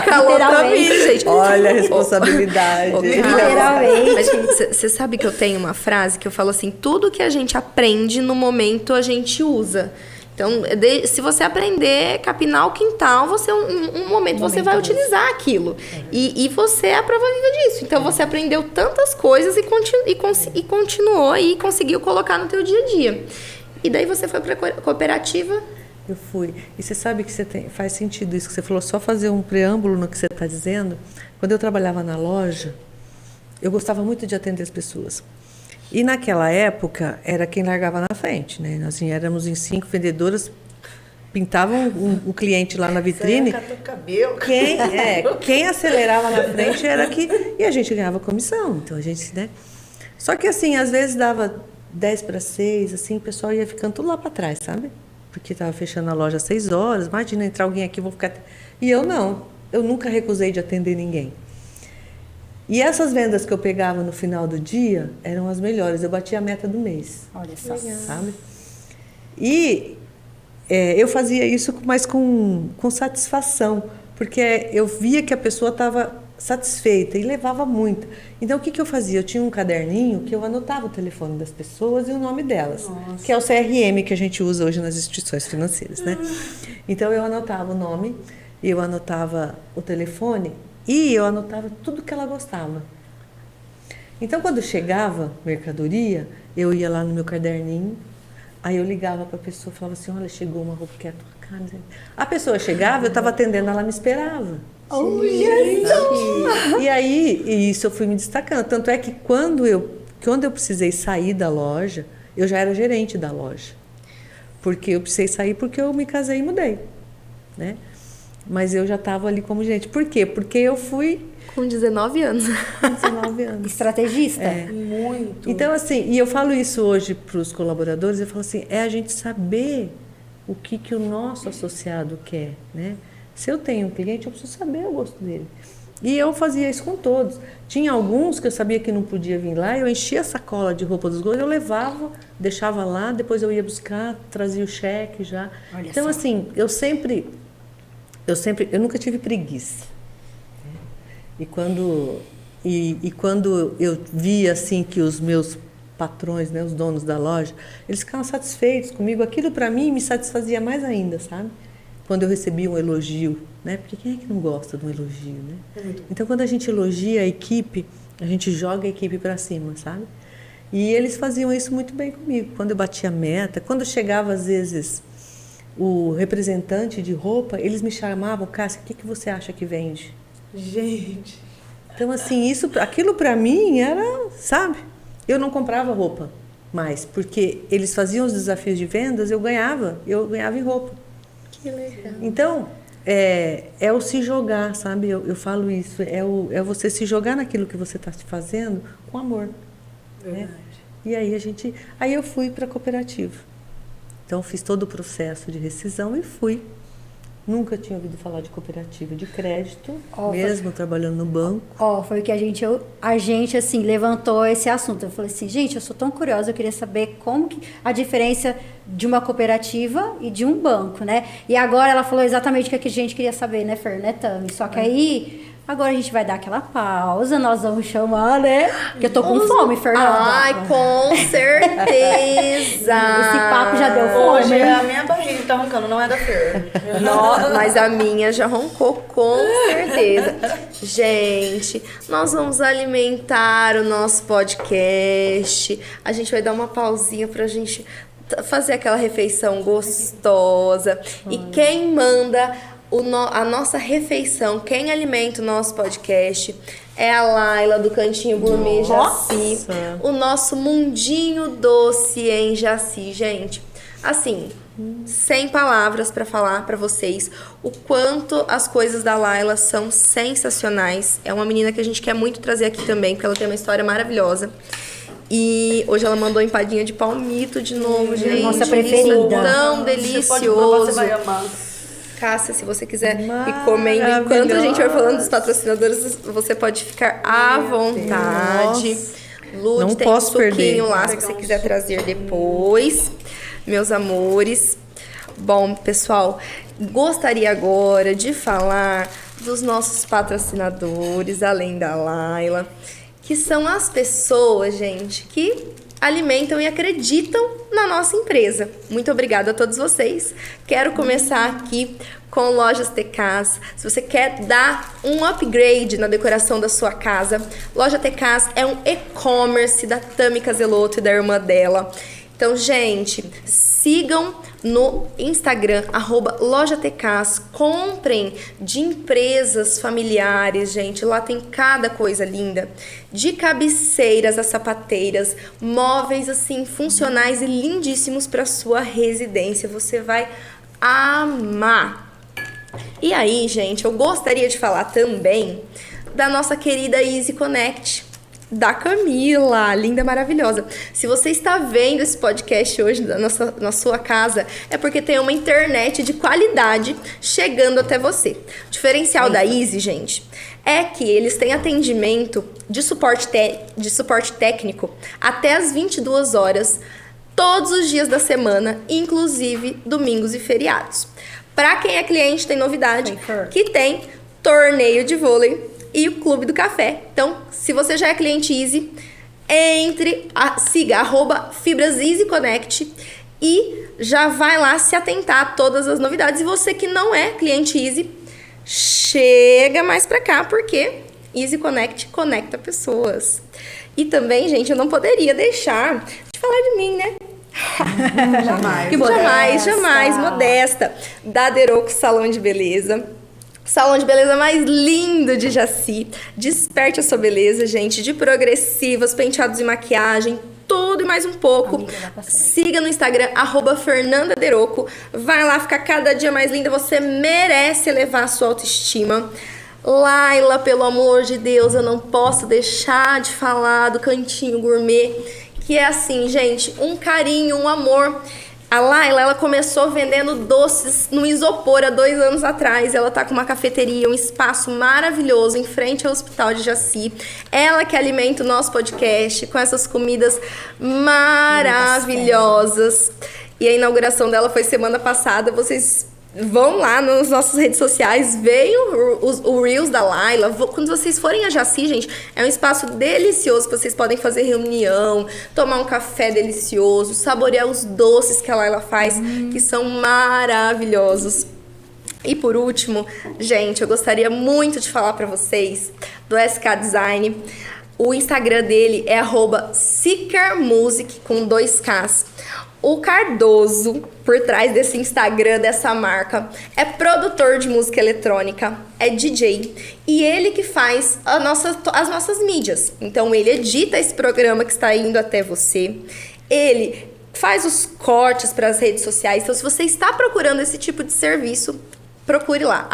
Calou Literalmente. também, gente. Olha a responsabilidade. Ô, Literalmente. Mas você sabe que eu tenho uma frase que eu falo assim, tudo que a gente aprende no momento a gente usa. Então, se você aprender capinar o quintal, você um momento você vai utilizar aquilo. E você é a prova viva disso. Então, você aprendeu tantas coisas e continuou e conseguiu colocar no teu dia a dia. E daí você foi para a cooperativa. Eu fui. E você sabe que faz sentido isso que você falou, só fazer um preâmbulo no que você está dizendo. Quando eu trabalhava na loja, eu gostava muito de atender as pessoas. E naquela época, era quem largava na frente, né? Nós éramos em 5 vendedoras, pintavam o cliente lá na vitrine. Você catou o cabelo. Quem acelerava na frente era que... E a gente ganhava comissão, então a gente, né? Só que assim, às vezes dava 10 para 6, assim, o pessoal ia ficando tudo lá para trás, sabe? Porque estava fechando a loja às 6 horas, imagina entrar alguém aqui, vou ficar... E eu não, eu nunca recusei de atender ninguém. E essas vendas que eu pegava no final do dia eram as melhores. Eu batia a meta do mês. Olha só. Sabe? E eu fazia isso, mas com satisfação, porque eu via que a pessoa estava satisfeita e levava muito. Então, o que eu fazia? Eu tinha um caderninho que eu anotava o telefone das pessoas e o nome delas, que é o CRM que a gente usa hoje nas instituições financeiras, né? Então, eu anotava o nome, eu anotava o telefone e eu anotava tudo que ela gostava. Então, quando chegava mercadoria, eu ia lá no meu caderninho, aí eu ligava para a pessoa e falava assim, olha, chegou uma roupa que é a tua cara. A pessoa chegava, eu estava atendendo, ela me esperava. E aí, isso eu fui me destacando. Tanto é que quando eu precisei sair da loja, eu já era gerente da loja. Porque eu precisei sair porque eu me casei e mudei, né? Mas eu já estava ali como gerente. Por quê? Porque eu fui... Com 19 anos. Com 19 anos. Estrategista? Muito. Então, assim, e eu falo isso hoje para os colaboradores, eu falo assim, é a gente saber o que o nosso associado quer, né? Se eu tenho um cliente, eu preciso saber o gosto dele. E eu fazia isso com todos. Tinha alguns que eu sabia que não podia vir lá, eu enchia a sacola de roupa dos gostos, eu levava, deixava lá, depois eu ia buscar, trazia o cheque já. Olha então, só. assim, eu nunca tive preguiça. E quando eu via assim que os meus patrões, né, os donos da loja, eles ficavam satisfeitos comigo, aquilo para mim me satisfazia mais ainda, sabe? Quando eu recebia um elogio, né? Porque quem é que não gosta de um elogio, né? Então, quando a gente elogia a equipe, a gente joga a equipe para cima, sabe? E eles faziam isso muito bem comigo. Quando eu batia a meta, quando chegava às vezes o representante de roupa, eles me chamavam, Cássia, o que você acha que vende? Gente. Então, assim, aquilo para mim era, sabe? Eu não comprava roupa mais, porque eles faziam os desafios de vendas, eu ganhava em roupa. Que legal. Então, é o se jogar, sabe? Eu falo isso, é você se jogar naquilo que você está fazendo com amor. Né? E aí eu fui para a cooperativa. Então, fiz todo o processo de rescisão e fui. Nunca tinha ouvido falar de cooperativa de crédito, mesmo trabalhando no banco. Foi o que a gente assim, levantou esse assunto. Eu falei assim, gente, eu sou tão curiosa, eu queria saber como que a diferença de uma cooperativa e de um banco, né? E agora ela falou exatamente o que a gente queria saber, né, Fer, né, Tami? Só que aí, agora a gente vai dar aquela pausa, nós vamos chamar, né? Porque eu tô com fome, Fernanda. Ai, com certeza! Esse papo já deu fome. Hoje a minha barriga tá roncando, não é da Fer. Mas a minha já roncou, com certeza. Gente, nós vamos alimentar o nosso podcast. A gente vai dar uma pausinha pra gente fazer aquela refeição gostosa. E quem manda a nossa refeição, quem alimenta o nosso podcast é a Laila do Cantinho Gourmet Jaci. O nosso mundinho doce em Jaci, gente. Assim, sem palavras para falar para vocês o quanto as coisas da Laila são sensacionais. É uma menina que a gente quer muito trazer aqui também, porque ela tem uma história maravilhosa. E hoje ela mandou empadinha de palmito de novo, gente. Nossa Isso preferida. é tão Você delicioso. pode provar, você vai amar. Cássia, se você quiser ir comendo enquanto a gente vai falando dos patrocinadores, você pode ficar à vontade. Lud, Não tem posso um suquinho perder. lá, se você quiser trazer depois. Meus amores. Bom, pessoal, gostaria agora de falar dos nossos patrocinadores, além da Laila, que são as pessoas, gente, que alimentam e acreditam na nossa empresa. Muito obrigada a todos vocês. Quero começar aqui com Lojas TKs. Se você quer dar um upgrade na decoração da sua casa, Loja TKs é um e-commerce da Tami Caselotto e da irmã dela. Então, gente, sigam no Instagram, @LojaTKs. Comprem de empresas familiares, gente. Lá tem cada coisa linda. De cabeceiras a sapateiras, móveis assim, funcionais e lindíssimos para sua residência. Você vai amar. E aí, gente, eu gostaria de falar também da nossa querida Easy Connect, da Camila, linda, maravilhosa. Se você está vendo esse podcast hoje na sua casa, é porque tem uma internet de qualidade chegando até você. O diferencial da Easy, gente, é que eles têm atendimento de suporte técnico até as 22 horas, todos os dias da semana, inclusive domingos e feriados. Para quem é cliente, tem novidade, que tem torneio de vôlei e o Clube do Café. Então, se você já é cliente Easy, siga @FibrasEasyConnect e já vai lá se atentar a todas as novidades. E você que não é cliente Easy, chega mais pra cá, porque Easy Connect conecta pessoas. E também, gente, eu não poderia deixar de falar de mim, né? Jamais, modesta. Da Deroco Salão de Beleza. Salão de beleza mais lindo de Jaci. Desperte a sua beleza, gente. De progressivas, penteados e maquiagem, tudo e mais um pouco. Siga no Instagram, @FernandaDeroco. Vai lá ficar cada dia mais linda. Você merece elevar a sua autoestima. Laila, pelo amor de Deus, eu não posso deixar de falar do Cantinho Gourmet, que é assim, gente, um carinho, um amor. A Laila, ela começou vendendo doces no isopor há 2 anos atrás. Ela tá com uma cafeteria, um espaço maravilhoso em frente ao Hospital de Jaci. Ela que alimenta o nosso podcast com essas comidas maravilhosas. E a inauguração dela foi semana passada. Vocês vão lá nas nossas redes sociais, vejam o Reels da Laila. Quando vocês forem a Jaci, gente, é um espaço delicioso que vocês podem fazer reunião, tomar um café delicioso, saborear os doces que a Laila faz, que são maravilhosos. E por último, gente, eu gostaria muito de falar pra vocês do SK Design. O Instagram dele é @SeekerMusic com 2 Ks. O Cardoso, por trás desse Instagram, dessa marca, é produtor de música eletrônica, é DJ. E ele que faz as nossas mídias. Então, ele edita esse programa que está indo até você. Ele faz os cortes para as redes sociais. Então, se você está procurando esse tipo de serviço, procure lá,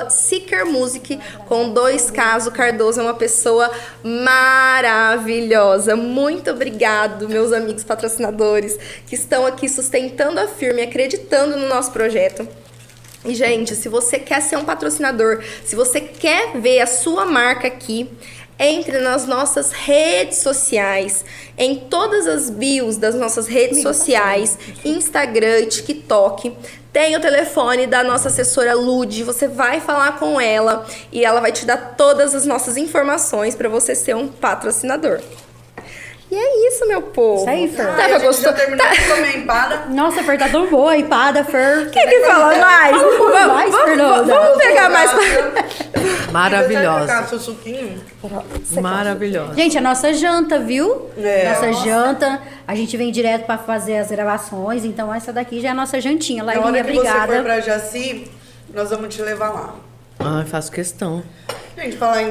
@SeekerMusic com 2 Ks. O Cardoso é uma pessoa maravilhosa. Muito obrigado, meus amigos patrocinadores, que estão aqui sustentando a firma e acreditando no nosso projeto. E, gente, se você quer ser um patrocinador, se você quer ver a sua marca aqui, entre nas nossas redes sociais, em todas as bios das nossas redes sociais, Instagram e TikTok. Tem o telefone da nossa assessora Lud, você vai falar com ela e ela vai te dar todas as nossas informações para você ser um patrocinador. E é isso, meu povo. Isso aí, Fer. A gente já terminou de comer empada. Nossa, Fer, tá tão boa a empada, Fer. Quem que fala mais? Vamos pegar mais. Maravilhosa. Você vai seu suquinho? Maravilhosa. Gente, a nossa janta, viu? Nossa. janta. A gente vem direto pra fazer as gravações, então essa daqui já é a nossa jantinha. Na Lailinha, hora que você for obrigada. pra Jaci, nós vamos te levar lá. Ai, faço questão. Gente, falar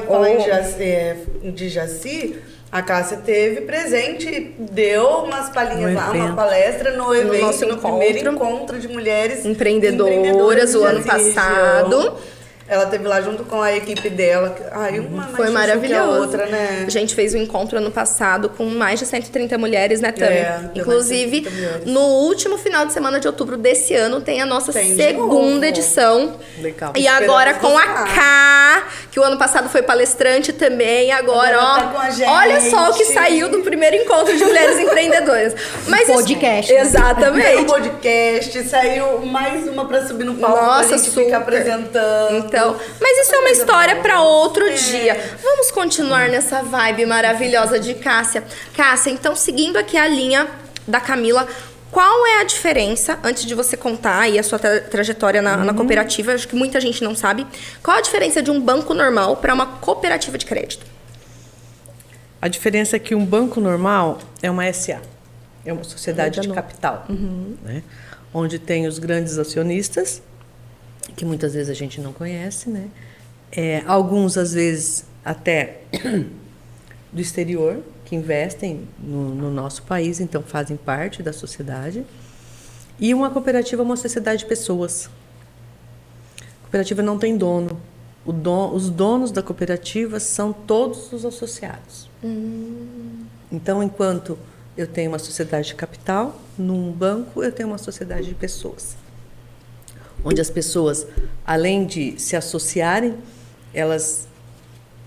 de Jaci, a Cássia teve presente, deu umas palhinhas lá, uma palestra no evento, nosso no primeiro encontro encontro de mulheres empreendedoras o ano de Jaci, passado. Ela teve lá junto com a equipe dela. Ai, uma mais Foi chuchu maravilhoso. que a outra, né? A gente fez um encontro ano passado com mais de 130 mulheres, né, Tami? É, Inclusive, mais de 130 mulheres. no último final de semana de outubro desse ano, tem a nossa Tem de segunda novo. edição. Legal. E agora Esperamos com a você Ká, que o ano passado foi palestrante também, agora, Agora ó. tá com a gente. Olha só o que saiu do primeiro encontro de mulheres empreendedoras. Mas Podcast, né? Tem um Exatamente. podcast, saiu mais uma pra subir no palco Nossa, pra gente super. ficar apresentando. Então, mas isso é uma história para outro É. dia. Vamos continuar nessa vibe maravilhosa de Cássia. Cássia, então, seguindo aqui a linha da Camila, qual é a diferença, antes de você contar aí a sua trajetória na cooperativa, acho que muita gente não sabe, qual a diferença de um banco normal para uma cooperativa de crédito? A diferença é que um banco normal é uma SA, é uma sociedade de capital, né? Onde tem os grandes acionistas, que muitas vezes a gente não conhece, né? Alguns, às vezes, até do exterior, que investem no nosso país, então fazem parte da sociedade. E uma cooperativa é uma sociedade de pessoas. A cooperativa não tem dono. Os donos da cooperativa são todos os associados. Então, enquanto eu tenho uma sociedade de capital, num banco eu tenho uma sociedade de pessoas. Onde as pessoas, além de se associarem, elas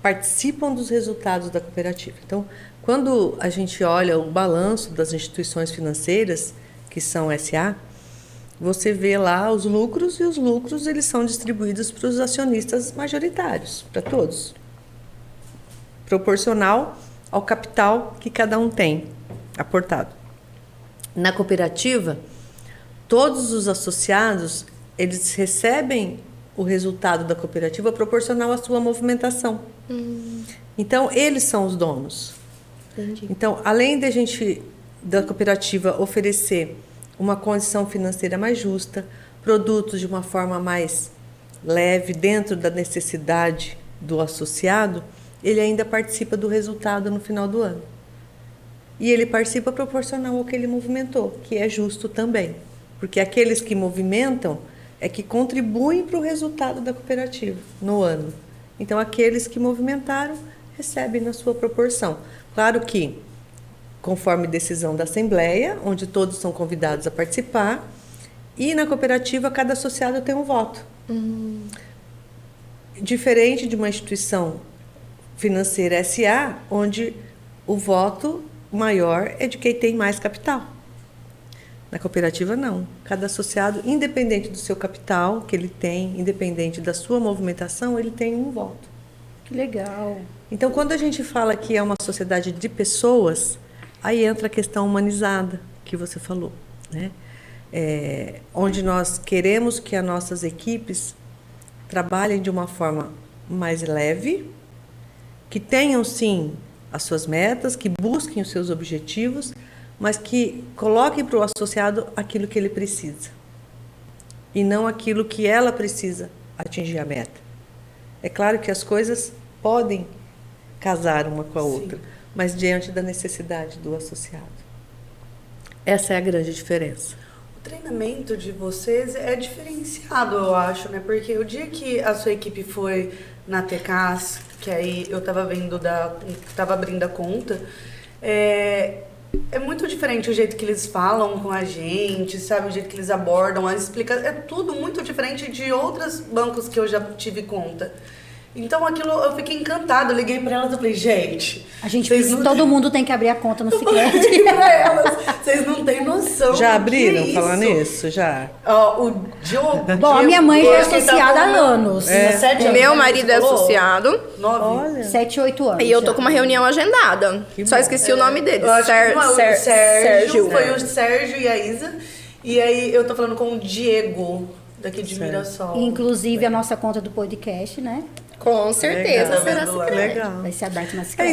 participam dos resultados da cooperativa. Então, quando a gente olha o balanço das instituições financeiras, que são SA, você vê lá os lucros, e os lucros eles são distribuídos para os acionistas majoritários, para todos. Proporcional ao capital que cada um tem aportado. Na cooperativa, todos os associados, eles recebem o resultado da cooperativa proporcional à sua movimentação. Então, eles são os donos. Entendi. Então, além de a gente, da cooperativa, oferecer uma condição financeira mais justa, produtos de uma forma mais leve, dentro da necessidade do associado, ele ainda participa do resultado no final do ano. E ele participa proporcional ao que ele movimentou, que é justo também. Porque aqueles que movimentam é que contribuem para o resultado da cooperativa no ano. Então, aqueles que movimentaram recebem na sua proporção. Claro que, conforme decisão da Assembleia, onde todos são convidados a participar, e na cooperativa cada associado tem um voto. Diferente de uma instituição financeira SA, onde o voto maior é de quem tem mais capital. Na cooperativa, não. Cada associado, independente do seu capital que ele tem, independente da sua movimentação, ele tem um voto. Que legal. Então, quando a gente fala que é uma sociedade de pessoas, aí entra a questão humanizada que você falou, né? Onde nós queremos que as nossas equipes trabalhem de uma forma mais leve, que tenham, sim, as suas metas, que busquem os seus objetivos, mas que coloquem para o associado aquilo que ele precisa e não aquilo que ela precisa atingir a meta. É claro que as coisas podem casar uma com a outra, mas diante da necessidade do associado. Essa é a grande diferença. O treinamento de vocês é diferenciado, eu acho, né? Porque o dia que a sua equipe foi na TCAS, que aí eu tava vendo tava abrindo a conta, é muito diferente o jeito que eles falam com a gente, sabe? O jeito que eles abordam, é tudo muito diferente de outros bancos que eu já tive conta. Então aquilo, eu fiquei encantada, eu liguei pra elas e falei, gente... Todo mundo tem que abrir a conta no Sicredi. Eu falei pra elas, vocês não têm noção. Já do abriram que é falando isso. nisso? Já? O Diogo... Bom, a minha mãe já é ele tá associada há com anos. 7 anos, Meu né, marido você é falou? associado 9. Olha. 7, 8 anos. e eu tô já. com uma reunião agendada. Que Só bom. esqueci o nome dele. Eu acho que não, o Sérgio. Sérgio. Foi o Sérgio e a Isa. E aí eu tô falando com o Diego, daqui de Certo. Mirassol. Inclusive a nossa conta do podcast, né? Com certeza Legal. será Tá vendo lá? Sicredi. Legal. Vai ser aberto na É Sicredi.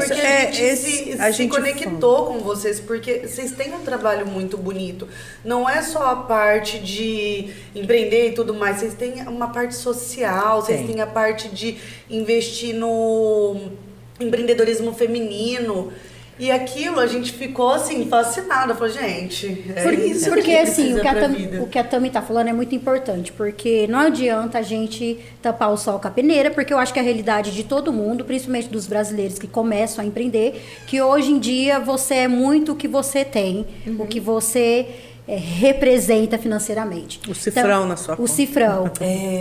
isso, Porque a gente se conectou com vocês, porque vocês têm um trabalho muito bonito. Não é só a parte de empreender e tudo mais, vocês têm uma parte social, vocês Tem. têm a parte de investir no empreendedorismo feminino. E aquilo a gente ficou assim, fascinada. Falou, gente, isso porque que assim, precisa o que a Tami tá falando é muito importante, porque não adianta a gente tapar o sol com a peneira, porque eu acho que a realidade de todo mundo, principalmente dos brasileiros que começam a empreender, que hoje em dia você é muito o que você tem, o que você representa financeiramente. O cifrão então, na sua o conta. Cifrão,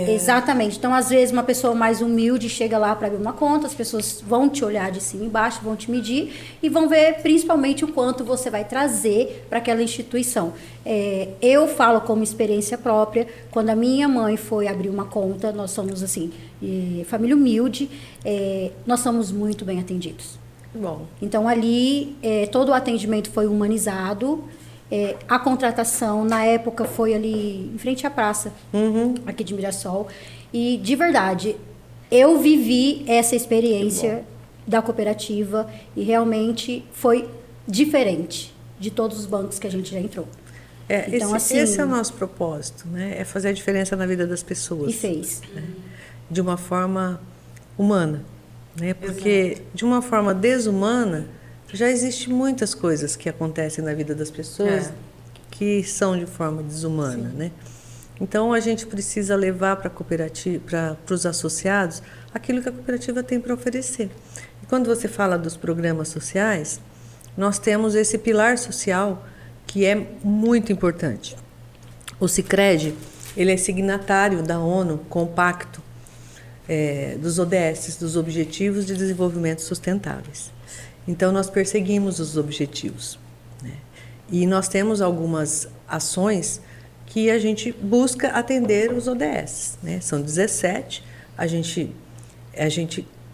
exatamente. Então, às vezes, uma pessoa mais humilde chega lá para abrir uma conta, as pessoas vão te olhar de cima e embaixo, vão te medir e vão ver principalmente o quanto você vai trazer para aquela instituição. Eu falo como experiência própria, quando a minha mãe foi abrir uma conta, nós somos assim, família humilde, nós somos muito bem atendidos. Bom. Então, ali, todo o atendimento foi humanizado. A contratação, na época, foi ali em frente à praça, aqui de Mirassol. E, de verdade, eu vivi essa experiência da cooperativa e realmente foi diferente de todos os bancos que a gente já entrou. Então, esse é o nosso propósito, né? É fazer a diferença na vida das pessoas. E fez. Né? De uma forma humana, né? Porque de uma forma desumana, já existem muitas coisas que acontecem na vida das pessoas que são de forma desumana, né? Então, a gente precisa levar para a cooperativa, para os associados, aquilo que a cooperativa tem para oferecer. E quando você fala dos programas sociais, nós temos esse pilar social que é muito importante. O Sicredi, ele é signatário da ONU com o Pacto dos ODS, dos Objetivos de Desenvolvimento Sustentáveis. Então, nós perseguimos os objetivos, né? E nós temos algumas ações que a gente busca atender os ODS, né? São 17, a gente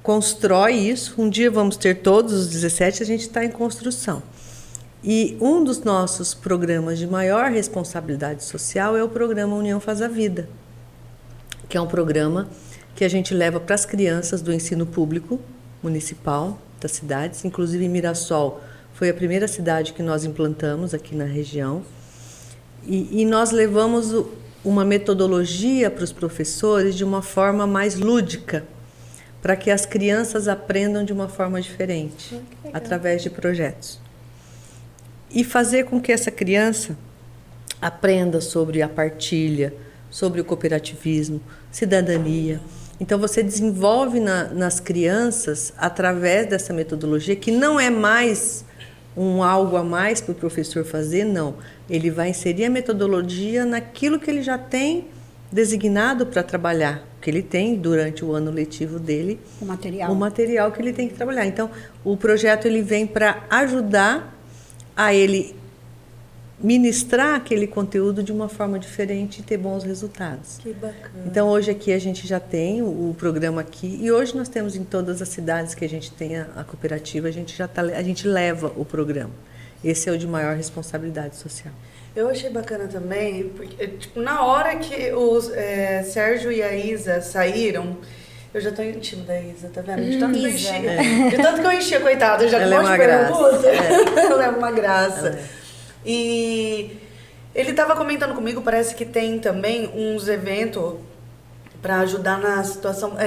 constrói isso, um dia vamos ter todos os 17, a gente está em construção. E um dos nossos programas de maior responsabilidade social é o programa União Faz a Vida, que é um programa que a gente leva para as crianças do ensino público municipal das cidades, inclusive Mirassol foi a primeira cidade que nós implantamos aqui na região, e nós levamos uma metodologia para os professores de uma forma mais lúdica, para que as crianças aprendam de uma forma diferente, através de projetos. E fazer com que essa criança aprenda sobre a partilha, sobre o cooperativismo, cidadania. Então, você desenvolve nas crianças, através dessa metodologia, que não é mais algo a mais para o professor fazer, não. Ele vai inserir a metodologia naquilo que ele já tem designado para trabalhar, que ele tem durante o ano letivo dele, o material que ele tem que trabalhar. Então, o projeto ele vem para ajudar a ele ministrar aquele conteúdo de uma forma diferente e ter bons resultados. Que bacana. Então, hoje aqui a gente já tem o programa aqui, e hoje nós temos em todas as cidades que a gente tem a cooperativa, a gente leva o programa. Esse é o de maior responsabilidade social. Eu achei bacana também, porque tipo, na hora que os Sérgio e a Isa saíram, eu já tô em time da Isa, tá vendo? De tanto que eu enchia, de tanto que eu enchia, coitada, eu já Ela é uma pergunta. Ela é uma graça. E ele estava comentando comigo, parece que tem também uns eventos para ajudar na situação,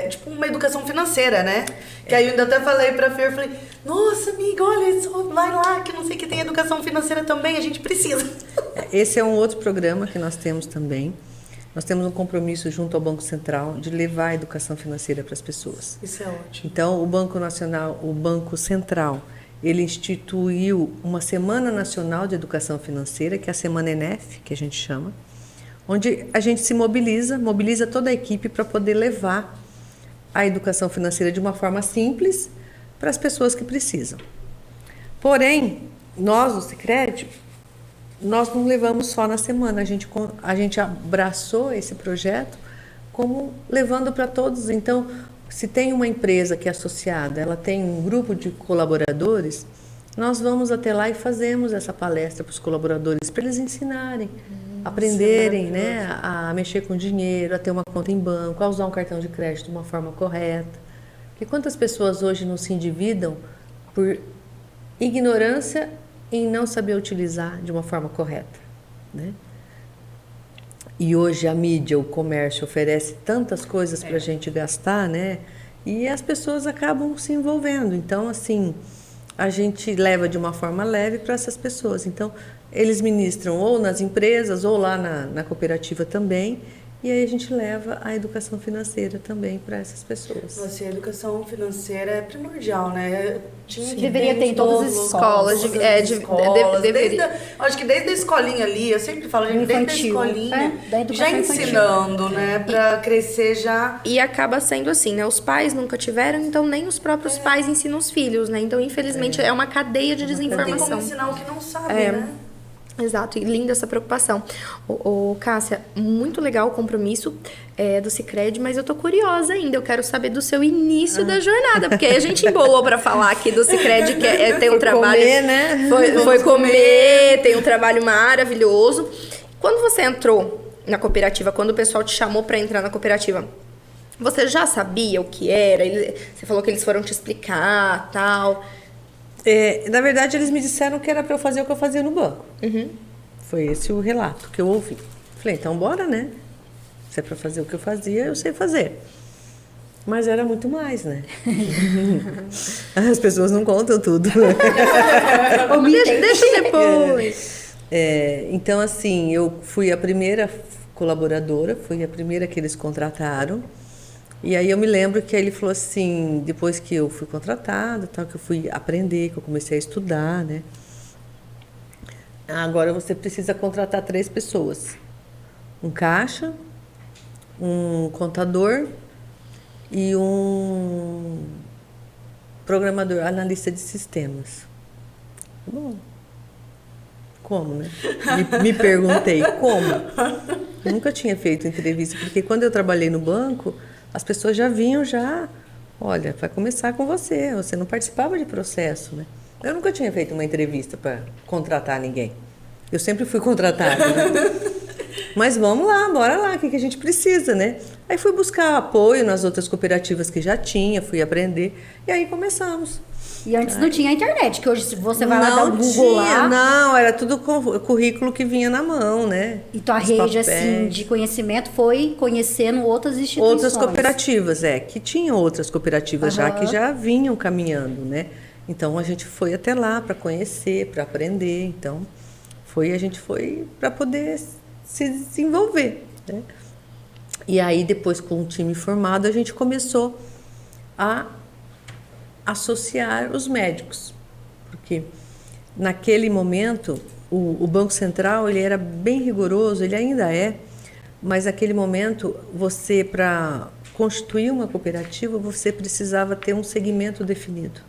tipo uma educação financeira, né? Que aí eu ainda até falei pra Fer, falei, nossa amiga, olha, só vai lá, que não sei que tem educação financeira também, a gente precisa. Esse é um outro programa que nós temos também. Nós temos um compromisso junto ao Banco Central de levar a educação financeira para as pessoas. Isso é ótimo. Então, o Banco Nacional, o Banco Central, ele instituiu uma Semana Nacional de Educação Financeira, que é a Semana ENEF, que a gente chama, onde a gente se mobiliza toda a equipe para poder levar a educação financeira de uma forma simples para as pessoas que precisam. Porém, nós, o Sicredi, nós não levamos só na semana, a gente abraçou esse projeto como levando para todos. Então, se tem uma empresa que é associada, ela tem um grupo de colaboradores, nós vamos até lá e fazemos essa palestra para os colaboradores, para eles ensinarem, aprenderem, né, a mexer com dinheiro, a ter uma conta em banco, a usar um cartão de crédito de uma forma correta. Porque quantas pessoas hoje não se endividam por ignorância em não saber utilizar de uma forma correta, né? E hoje a mídia, o comércio oferece tantas coisas para a gente gastar, né? E as pessoas acabam se envolvendo. Então, assim, a gente leva de uma forma leve para essas pessoas. Então, eles ministram ou nas empresas ou lá na cooperativa também. E aí a gente leva a educação financeira também para essas pessoas. Nossa, e a educação financeira é primordial, né? Deveria ter em todas as escolas. Acho que desde a escolinha ali, eu sempre falo, gente, desde a escolinha, da educação já ensinando, né? Pra crescer já. E acaba sendo assim, né? Os pais nunca tiveram, então nem os próprios pais ensinam os filhos, né? Então, infelizmente, é uma cadeia de Não tem como desinformação. ensinar o que não sabe, né? Exato, e linda essa preocupação. Cássia, muito legal o compromisso do Sicredi, mas eu tô curiosa ainda, eu quero saber do seu início da jornada, porque aí a gente embolou pra falar aqui do Sicredi, que tem um trabalho... Comer, né? Foi comer, tem um trabalho maravilhoso. Quando você entrou na cooperativa, quando o pessoal te chamou pra entrar na cooperativa, você já sabia o que era? Você falou que eles foram te explicar, tal... Na verdade, eles me disseram que era para eu fazer o que eu fazia no banco. Foi esse o relato que eu ouvi. Falei, então bora, né? Se é para fazer o que eu fazia, eu sei fazer. Mas era muito mais, né? As pessoas não contam tudo. Deixa depois. Então, assim, eu fui a primeira colaboradora, fui a primeira que eles contrataram. E aí eu me lembro que ele falou assim, depois que eu fui contratada, tal, que eu fui aprender, que eu comecei a estudar, né? Agora você precisa contratar 3 pessoas. Um caixa, um contador e um programador, analista de sistemas. Bom, como, né? Me perguntei, como? Eu nunca tinha feito entrevista, porque quando eu trabalhei no banco, as pessoas já vinham, olha, vai começar com você não participava de processo, né? Eu nunca tinha feito uma entrevista para contratar ninguém. Eu sempre fui contratada, né? Mas vamos lá, bora lá, o que a gente precisa, né? Aí fui buscar apoio nas outras cooperativas que já tinha, fui aprender, e aí começamos. E antes não tinha internet, que hoje se você vai lá dar um Google lá... Não, era tudo currículo que vinha na mão, né? Então a rede, assim, de conhecimento foi conhecendo outras instituições. Outras cooperativas, que tinham outras cooperativas já que já vinham caminhando, né? Então a gente foi até lá para conhecer, para aprender, então a gente foi para poder se desenvolver, né? E aí depois com o time formado a gente começou a associar os médicos, porque naquele momento o Banco Central ele era bem rigoroso, ele ainda é, mas naquele momento você, para constituir uma cooperativa, você precisava ter um segmento definido.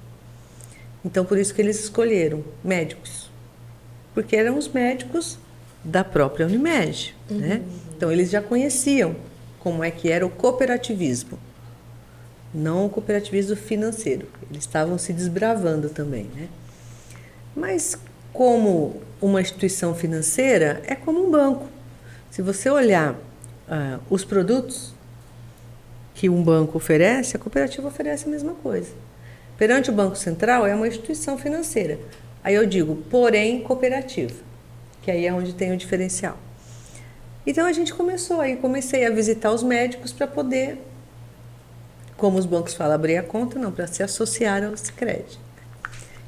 Então por isso que eles escolheram médicos, porque eram os médicos da própria Unimed, né? Então eles já conheciam como é que era o cooperativismo. Não o cooperativismo financeiro. Eles estavam se desbravando também, né? Mas como uma instituição financeira, é como um banco. Se você olhar os produtos que um banco oferece, a cooperativa oferece a mesma coisa. Perante o Banco Central, é uma instituição financeira. Aí eu digo, porém, cooperativa, que aí é onde tem o diferencial. Então a gente comecei a visitar os médicos para poder, como os bancos falam, abrir a conta, não, para se associar ao Sicredi.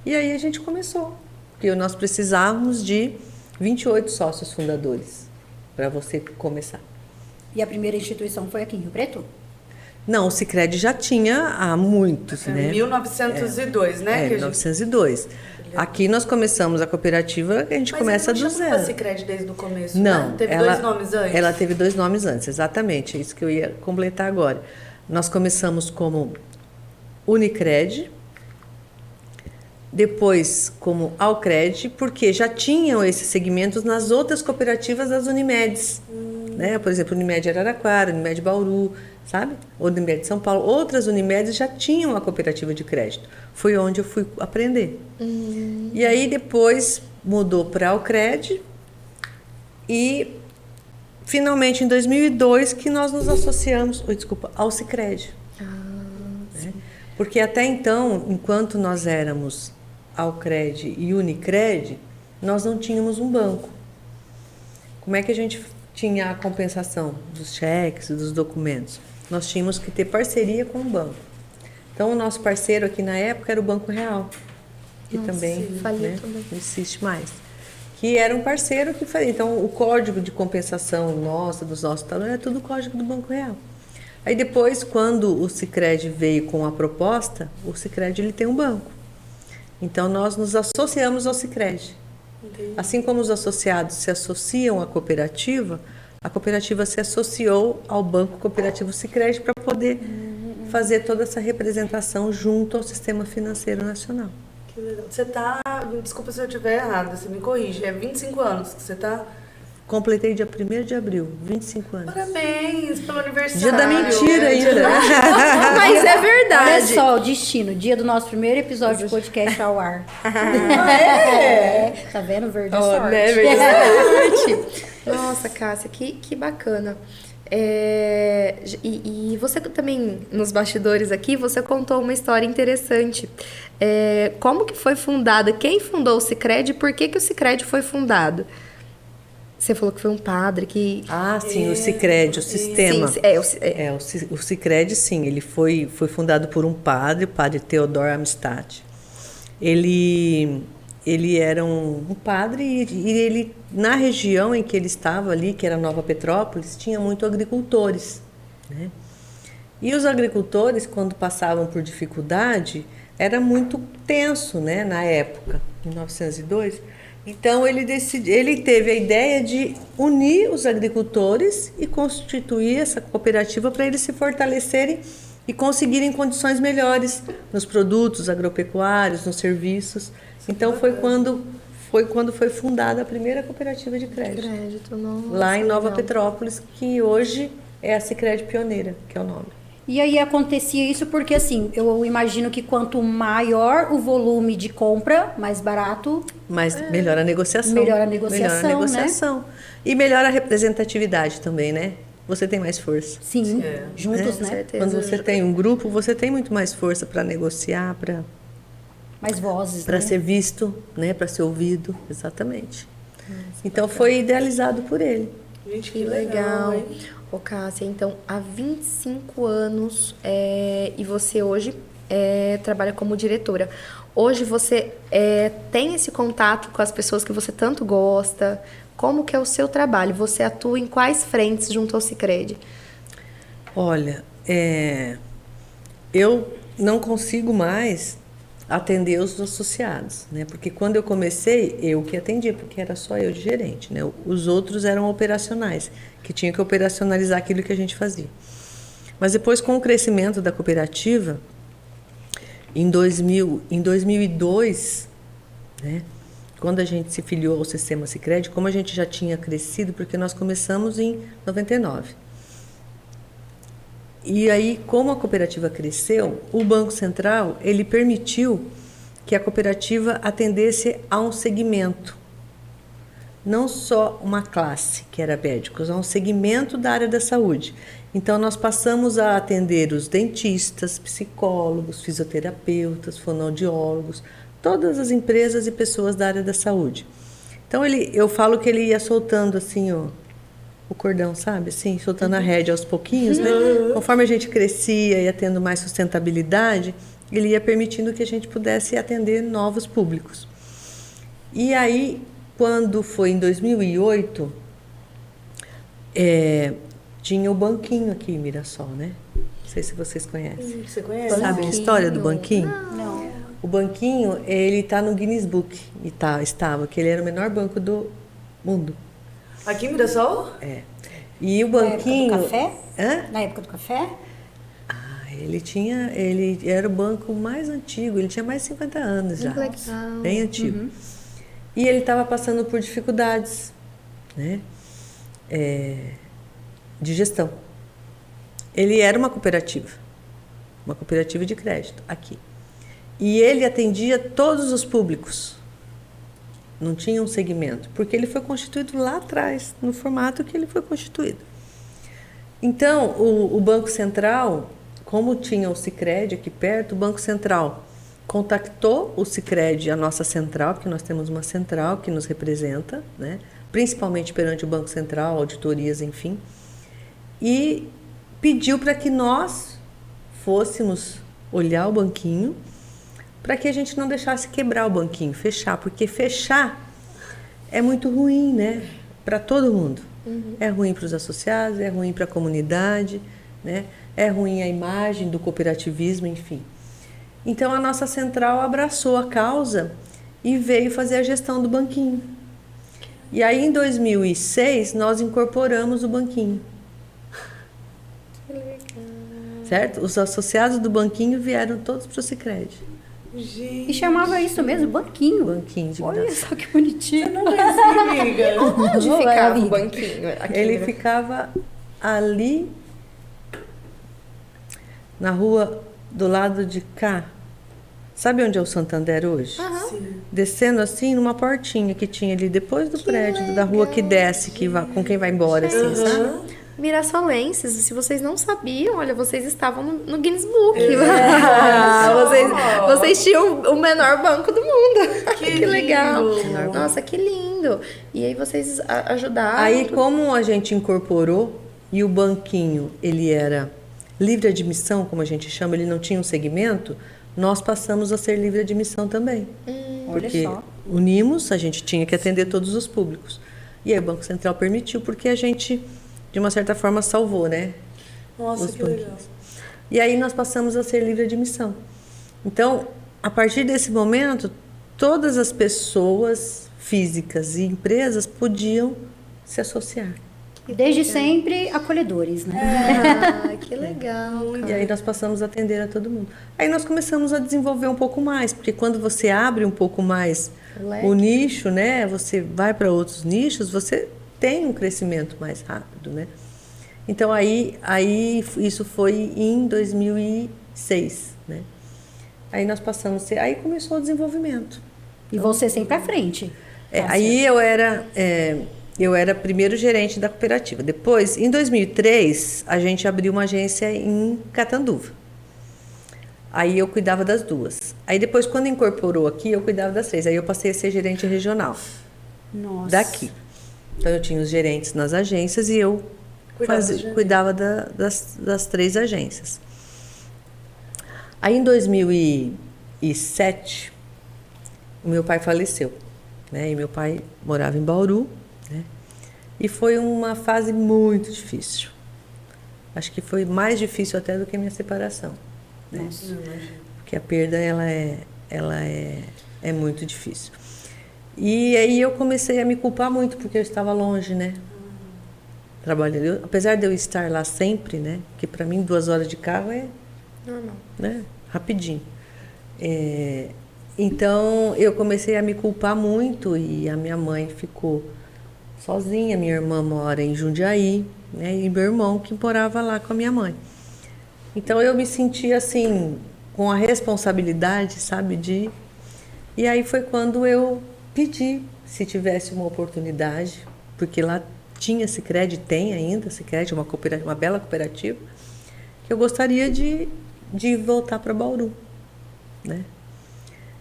E aí a gente começou, porque nós precisávamos de 28 sócios fundadores para você começar. E a primeira instituição foi aqui em Rio Preto? Não, o Sicredi já tinha há muitos, né? 1902, né? 1902. Aqui nós começamos a cooperativa, a gente começa do zero. Mas Sicredi desde o começo, não, né? Teve 2 nomes antes? Ela teve 2 nomes antes, exatamente. É isso que eu ia completar agora. Nós começamos como Unicred, depois como Alcred, porque já tinham esses segmentos nas outras cooperativas das Unimedes. Né? Por exemplo, Unimed Araraquara, Unimed Bauru, sabe? Unimed São Paulo. Outras Unimedes já tinham a cooperativa de crédito. Foi onde eu fui aprender. E aí depois mudou para Alcred e finalmente em 2002 que nós nos associamos, ao Sicredi. Né? Porque até então, enquanto nós éramos Alcred e Unicred, nós não tínhamos um banco. Como é que a gente tinha a compensação dos cheques, dos documentos? Nós tínhamos que ter parceria com o banco. Então, o nosso parceiro aqui na época era o Banco Real. que também, faliu né, também. não existe mais. Que era um parceiro que fazia. Então, o código de compensação nossa, dos nossos talões, é tudo o código do Banco Real. Aí depois, quando o Sicredi veio com a proposta, o Sicredi ele tem um banco. Então, nós nos associamos ao Sicredi. Entendi. Assim como os associados se associam à cooperativa, a cooperativa se associou ao Banco Cooperativo Sicredi para poder fazer toda essa representação junto ao Sistema Financeiro Nacional. Que legal. Você tá, desculpa se eu estiver errada, você me corrige, é 25 anos que você tá... Completei dia 1º de abril, 25 anos. Parabéns pelo aniversário. Dia da mentira ainda. Mas é verdade. Olha só, o destino, dia do nosso primeiro episódio de podcast ao ar. Tá vendo? Verde é sorte. Né, verdade. Nossa, Cássia, que bacana. E você também, nos bastidores aqui, você contou uma história interessante. Como que foi fundada? Quem fundou o Sicredi e por que o Sicredi foi fundado? Você falou que foi um padre que... Ah, sim, o Sicredi, o sistema. Sim, o Sicredi, sim, ele foi fundado por um padre, o padre Theodor Amistad. Ele era um padre e ele, na região em que ele estava ali, que era Nova Petrópolis, tinha muito agricultores, né? E os agricultores, quando passavam por dificuldade, era muito tenso, né, na época, em 1902. Então, ele teve a ideia de unir os agricultores e constituir essa cooperativa para eles se fortalecerem e conseguirem condições melhores nos produtos agropecuários, nos serviços. Então, foi quando foi fundada a primeira cooperativa de crédito. Nossa, lá em Nova legal. Petrópolis, que hoje é a Sicredi Pioneira, que é o nome. E aí acontecia isso porque, assim, eu imagino que quanto maior o volume de compra, mais barato... Mas melhora a negociação. Melhora a negociação, melhora a negociação. E melhora a representatividade também, né? Você tem mais força. Sim, juntos, Com né? certeza. Quando você tem um grupo, você tem muito mais força para negociar, Mais vozes, para né? ser visto, né? Para ser ouvido. Exatamente. Então foi idealizado por ele. Gente, Que legal. hein? Ô, Cássia, então, há 25 anos e você hoje trabalha como diretora. Hoje você tem esse contato com as pessoas que você tanto gosta? Como que é o seu trabalho? Você atua em quais frentes junto ao Sicredi? Olha, eu não consigo mais atender os associados, né? Porque quando eu comecei, eu que atendia, porque era só eu de gerente, né? Os outros eram operacionais, que tinham que operacionalizar aquilo que a gente fazia. Mas depois, com o crescimento da cooperativa, em 2002, né? Quando a gente se filiou ao Sistema Sicredi, como a gente já tinha crescido, porque nós começamos em 99. E aí, como a cooperativa cresceu, o Banco Central, ele permitiu que a cooperativa atendesse a um segmento, não só uma classe, que era médicos, a um segmento da área da saúde. Então, nós passamos a atender os dentistas, psicólogos, fisioterapeutas, fonoaudiólogos, todas as empresas e pessoas da área da saúde. Então, eu falo que ele ia soltando assim, o cordão, sabe? Assim, soltando a rédea aos pouquinhos, né? Conforme a gente crescia e ia tendo mais sustentabilidade, ele ia permitindo que a gente pudesse atender novos públicos. E aí, quando foi em 2008, tinha o banquinho aqui em Mirassol, né? Não sei se vocês conhecem. Você conhece? Sabe a história do banquinho? Não. O banquinho, ele está no Guinness Book, estava, que ele era o menor banco do mundo. Aqui em Mirassol? E o banquinho... Na época do café? Hã? Na época do café? Ele era o banco mais antigo, ele tinha mais de 50 anos já. Que legal. Bem antigo. E ele estava passando por dificuldades, né? De gestão. Ele era uma cooperativa de crédito aqui. E ele atendia todos os públicos. Não tinha um segmento, porque ele foi constituído lá atrás, no formato que ele foi constituído. Então, o Banco Central, como tinha o Sicredi aqui perto, o Banco Central contactou o Sicredi, a nossa central, porque nós temos uma central que nos representa, né? Principalmente perante o Banco Central, auditorias, enfim, e pediu para que nós fôssemos olhar o banquinho para que a gente não deixasse quebrar o banquinho, fechar, porque fechar é muito ruim, né? Para todo mundo. É ruim para os associados, é ruim para a comunidade, né? É ruim a imagem do cooperativismo, enfim. Então a nossa central abraçou a causa e veio fazer a gestão do banquinho. E aí em 2006 nós incorporamos o banquinho. Que legal. Certo? Os associados do banquinho vieram todos para o Sicredi. Gente. E chamava isso mesmo, banquinho. Banquinho de Olha graça. só que bonitinho. Não conhecia, amiga. Onde Não, ficava era o banquinho? Aqui, Ele né? ficava ali na rua do lado de cá. Sabe onde é o Santander hoje? Sim. Descendo assim numa portinha que tinha ali depois do prédio da rua que desce, que vai, com quem vai embora, assim, sabe? Mirassolenses, se vocês não sabiam, olha, vocês estavam no Guinness Book. Vocês tinham o menor banco do mundo. Que legal. lindo. Nossa, que lindo. E aí vocês ajudaram. Aí, como a gente incorporou e o banquinho, ele era livre admissão, como a gente chama, ele não tinha um segmento, nós passamos a ser livre admissão também. Porque Olha só. unimos, a gente tinha que atender todos os públicos. E aí o Banco Central permitiu, porque a gente, de uma certa forma, salvou, né? Nossa, os que legal. banquinhos. E aí nós passamos a ser livre admissão. Então, a partir desse momento, todas as pessoas físicas e empresas podiam se associar. Desde sempre, acolhedores, né? Ah, que legal. E aí nós passamos a atender a todo mundo. Aí nós começamos a desenvolver um pouco mais, porque quando você abre um pouco mais Leque. o nicho, né? Você vai para outros nichos, você tem um crescimento mais rápido, né? Então aí isso foi em 2006, né? Aí nós passamos, aí começou o desenvolvimento. E você sempre à frente. Aí eu era primeiro gerente da cooperativa. Depois, em 2003, a gente abriu uma agência em Catanduva. Aí eu cuidava das duas. Aí depois, quando incorporou aqui, eu cuidava das três. Aí eu passei a ser gerente regional Nossa. daqui. Então eu tinha os gerentes nas agências e eu cuidava das três agências. Aí em 2007, o meu pai faleceu, né? E meu pai morava em Bauru, né? E foi uma fase muito difícil. Acho que foi mais difícil até do que a minha separação, né? Nossa. Porque a perda ela é muito difícil. E aí eu comecei a me culpar muito porque eu estava longe, né? Trabalhando, apesar de eu estar lá sempre, né? Que para mim 2 horas de carro é Normal. né? Rapidinho. Então eu comecei a me culpar muito e a minha mãe ficou sozinha, minha irmã mora em Jundiaí, né? E meu irmão que morava lá com a minha mãe. Então eu me senti assim com a responsabilidade, sabe, e aí foi quando eu pedi se tivesse uma oportunidade, porque lá tinha Sicredi, tem ainda Sicredi, uma bela cooperativa, que eu gostaria de voltar para Bauru, né?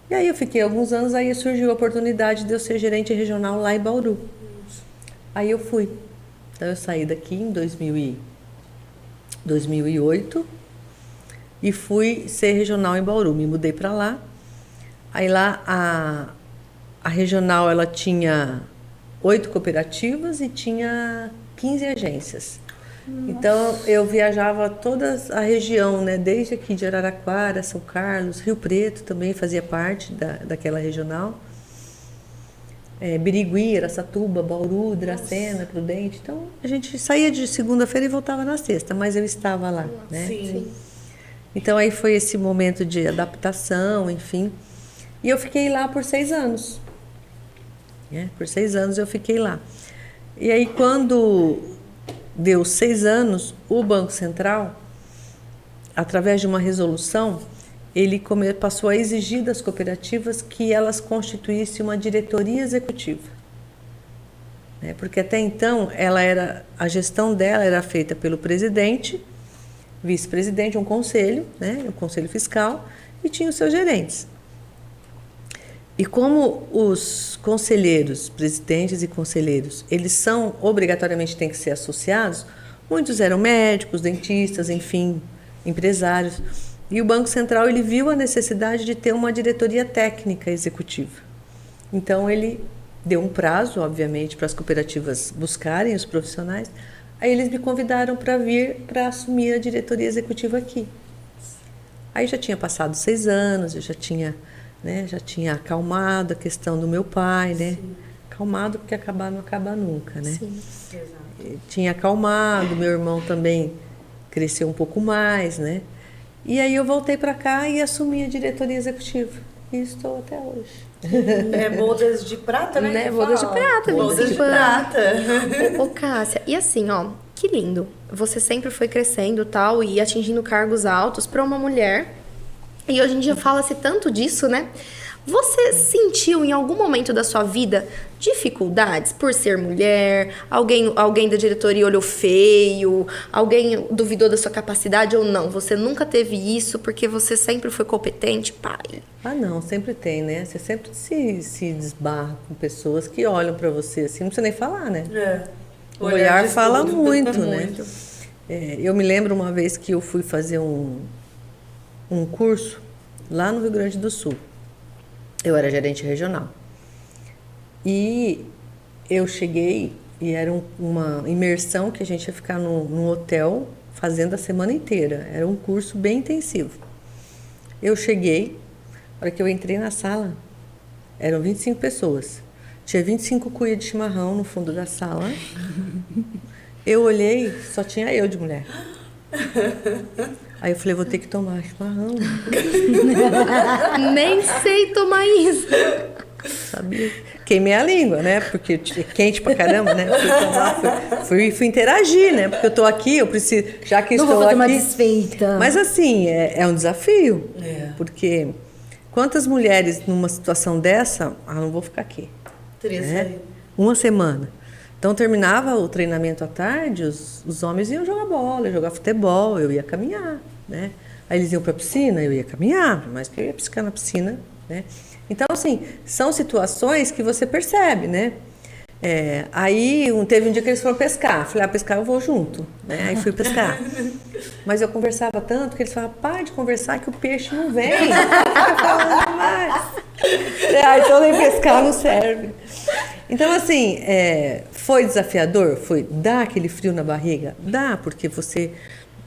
E aí eu fiquei alguns anos, aí surgiu a oportunidade de eu ser gerente regional lá em Bauru. Aí eu fui. Então eu saí daqui em 2008 e fui ser regional em Bauru. Me mudei para lá. Aí lá a regional ela tinha 8 cooperativas e tinha 15 agências. Então, eu viajava toda a região, né? Desde aqui de Araraquara, São Carlos, Rio Preto também fazia parte daquela regional. Birigui, Araçatuba, Bauru, Dracena, Prudente. Então, a gente saía de segunda-feira e voltava na sexta, mas eu estava lá, né? Sim. Então, aí foi esse momento de adaptação, enfim. E eu fiquei lá por 6 anos. Né? Por 6 anos eu fiquei lá. E aí, quando deu 6 anos, o Banco Central, através de uma resolução, ele passou a exigir das cooperativas que elas constituíssem uma diretoria executiva. Né? Porque até então, a gestão dela era feita pelo presidente, vice-presidente, um conselho, né? O conselho fiscal, e tinha os seus gerentes. E como os conselheiros, presidentes e conselheiros, eles obrigatoriamente têm que ser associados, muitos eram médicos, dentistas, enfim, empresários. E o Banco Central ele viu a necessidade de ter uma diretoria técnica executiva. Então ele deu um prazo, obviamente, para as cooperativas buscarem os profissionais. Aí eles me convidaram para vir para assumir a diretoria executiva aqui. Aí já tinha passado 6 anos, eu já tinha acalmado a questão do meu pai, né? Sim. Acalmado porque acabar não acaba nunca, né? Sim, exato. Tinha acalmado, meu irmão também cresceu um pouco mais, né? E aí eu voltei para cá e assumi a diretoria executiva. E estou até hoje. É bodas de prata, né? Bodas de prata, bodas de prata. Ô, Cássia, e assim, ó, que lindo. Você sempre foi crescendo tal e atingindo cargos altos para uma mulher. E hoje em dia fala-se tanto disso, né? Você sentiu em algum momento da sua vida dificuldades por ser mulher? Alguém da diretoria olhou feio? Alguém duvidou da sua capacidade ou não? Você nunca teve isso porque você sempre foi competente, pai? Ah, não, sempre tem, né? Você sempre se desbarra com pessoas que olham pra você assim, não precisa nem falar, né? O olhar fala muito, né? Eu me lembro uma vez que eu fui fazer um curso lá no Rio Grande do Sul. Eu era gerente regional. E eu cheguei e era uma imersão que a gente ia ficar num hotel fazendo a semana inteira. Era um curso bem intensivo. Eu cheguei, na hora que eu entrei na sala, eram 25 pessoas. Tinha 25 cuias de chimarrão no fundo da sala. Eu olhei, só tinha eu de mulher. Aí eu falei, vou ter que tomar chimarrão. Nem sei tomar isso. Sabia? Queimei a língua, né? Porque é quente pra caramba, né? Fui interagir, né? Porque eu tô aqui, eu preciso, já que não estou vou fazer aqui. Uma desfeita. Mas assim, é um desafio. Porque quantas mulheres numa situação dessa, não vou ficar aqui. Né? Uma semana. Então, terminava o treinamento à tarde, os homens iam jogar bola, eu jogar futebol, eu ia caminhar, né? Aí eles iam para a piscina, eu ia caminhar, mas que eu ia piscar na piscina, né? Então, assim, são situações que você percebe, né? Aí, teve um dia que eles foram pescar. Falei, pescar eu vou junto, né? Aí fui pescar. Mas eu conversava tanto que eles falavam, para de conversar que o peixe não vem. Fica falando mais. Então nem pescar não serve. Então, assim, foi desafiador? Foi. Dá aquele frio na barriga? Dá, porque você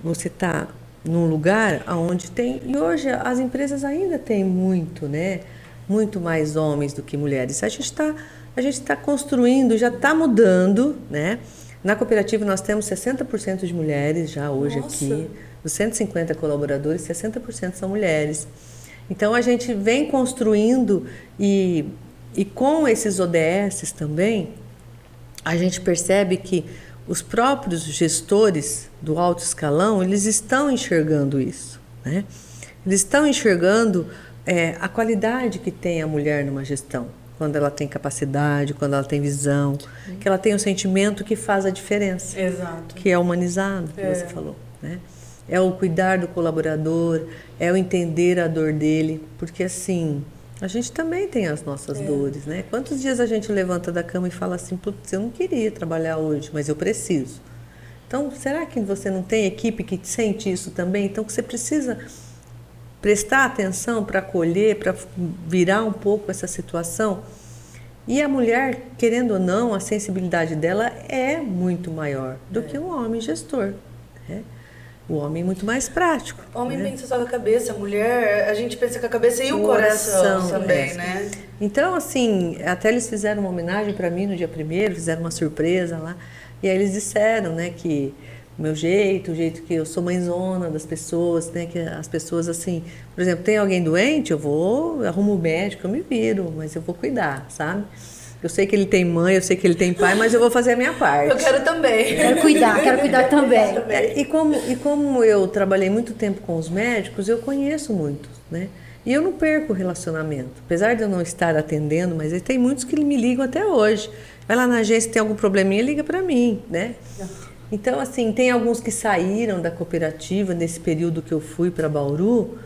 está num lugar onde tem... E hoje as empresas ainda têm muito, né? Muito mais homens do que mulheres. A gente está construindo, já está mudando, né? Na cooperativa nós temos 60% de mulheres já hoje. Nossa. Aqui. Dos 150 colaboradores, 60% são mulheres. Então a gente vem construindo e com esses ODS também, a gente percebe que os próprios gestores do alto escalão, eles estão enxergando isso, né? Eles estão enxergando a qualidade que tem a mulher numa gestão. Quando ela tem capacidade, quando ela tem visão, que ela tem um sentimento que faz a diferença. Exato. Que é humanizado, que você falou, né? É o cuidar do colaborador, é o entender a dor dele, porque assim, a gente também tem as nossas dores, né? Quantos dias a gente levanta da cama e fala assim, putz, eu não queria trabalhar hoje, mas eu preciso. Então, será que você não tem equipe que sente isso também? Então, que você precisa prestar atenção para acolher, para virar um pouco essa situação. E a mulher, querendo ou não, a sensibilidade dela é muito maior do que um homem gestor, né? O homem é muito mais prático. O homem pensa só com a cabeça, a mulher, a gente pensa com a cabeça e o coração também, né? Então, assim, até eles fizeram uma homenagem para mim no dia 1º, fizeram uma surpresa lá, e aí eles disseram, né, que o meu jeito, o jeito que eu sou mãezona das pessoas, né, que as pessoas, assim, por exemplo, tem alguém doente, eu vou, arrumo o médico, eu me viro, mas eu vou cuidar, sabe? Eu sei que ele tem mãe, eu sei que ele tem pai, mas eu vou fazer a minha parte. Eu quero também. Quero cuidar também. E como eu trabalhei muito tempo com os médicos, eu conheço muitos, né? E eu não perco o relacionamento. Apesar de eu não estar atendendo, mas tem muitos que me ligam até hoje. Vai lá na agência, tem algum probleminha, liga para mim, né? Então, assim, tem alguns que saíram da cooperativa nesse período que eu fui para Bauru,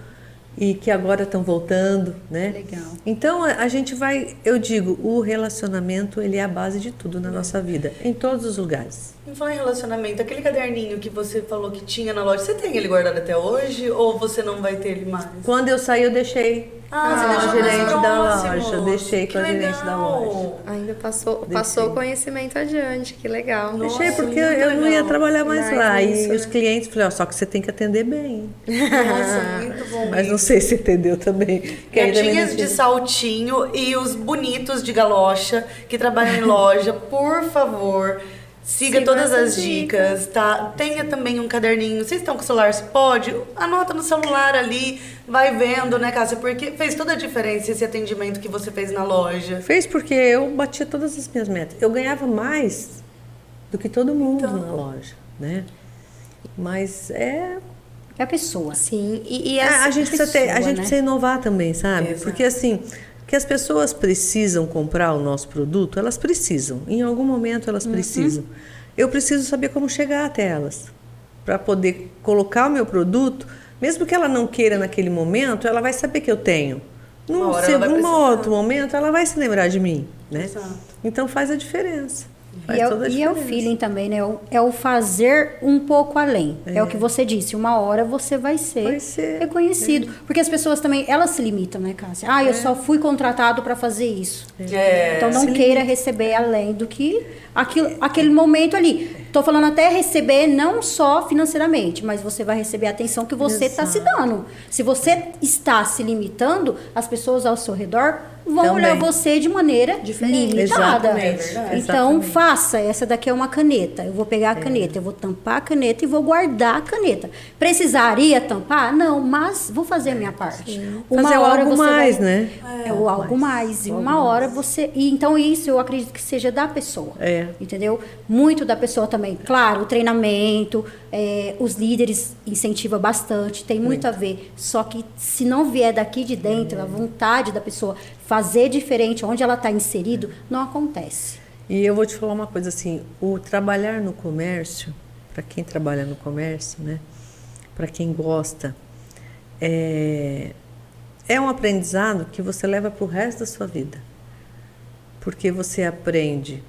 e que agora estão voltando, né? Legal. Então, a gente vai, eu digo, o relacionamento, ele é a base de tudo na nossa vida, em todos os lugares. Em falar em relacionamento, aquele caderninho que você falou que tinha na loja, você tem ele guardado até hoje ou você não vai ter ele mais? Quando eu saí, eu deixei com você a deixou gerente mais da próximo. loja. Eu deixei Que com a gerente da legal. loja. Ainda passou o conhecimento adiante, que legal. Nossa, Deixei porque muito eu não ia legal. trabalhar mais Mais lá. isso, E os né? clientes falaram, ó, só que você tem que atender bem. Nossa, muito bom. Mas não sei se entendeu também. Que aí também Gatinhas não de tinha- saltinho e os bonitos de galocha que trabalham em loja, por favor, siga Siga todas essa as dicas, tá? Tenha também um caderninho. Vocês estão com o celular, se pode? Anota no celular ali, vai vendo, né, Cássia? Porque fez toda a diferença esse atendimento que você fez na loja. Fez porque eu batia todas as minhas metas. Eu ganhava mais do que todo mundo na loja, né? Mas É a pessoa. Sim, e a gente precisa ter, a pessoa, gente né? precisa inovar também, sabe? Exato. Porque assim, que as pessoas precisam comprar o nosso produto, elas precisam. Em algum momento elas precisam. Eu preciso saber como chegar até elas para poder colocar o meu produto, mesmo que ela não queira naquele momento, ela vai saber que eu tenho. Uma Num hora ela vai precisar. outro momento, ela vai se lembrar de mim, né? Exato. Então faz a diferença. Faz E é, toda a e é o diferença. feeling também, né? É o fazer um pouco além. É o que você disse. Uma hora você vai ser reconhecido. Porque as pessoas também, elas se limitam, né, Cássia? Ah, eu só fui contratado para fazer isso. Então não queira receber além do que aquele momento ali. Tô falando até receber não só financeiramente, mas você vai receber a atenção que você está se dando. Se você está se limitando, as pessoas ao seu redor vão Também. olhar você de maneira limitada. Exatamente. É verdade. Então Exatamente. faça, essa daqui é uma caneta. Eu vou pegar a caneta, eu vou tampar a caneta e vou guardar a caneta. Precisaria tampar? Não, mas vou fazer a minha parte. Fazer algo mais, né? É, ou algo mais. E uma hora você. E então, isso eu acredito que seja da pessoa. É. Entendeu? Muito da pessoa também. Claro, o treinamento, os líderes incentivam bastante, tem muito a ver. Só que se não vier daqui de dentro, a vontade da pessoa fazer diferente, onde ela está inserido, não acontece. E eu vou te falar uma coisa assim, o trabalhar no comércio, para quem trabalha no comércio, né? Para quem gosta, é um aprendizado que você leva para o resto da sua vida. Porque você aprende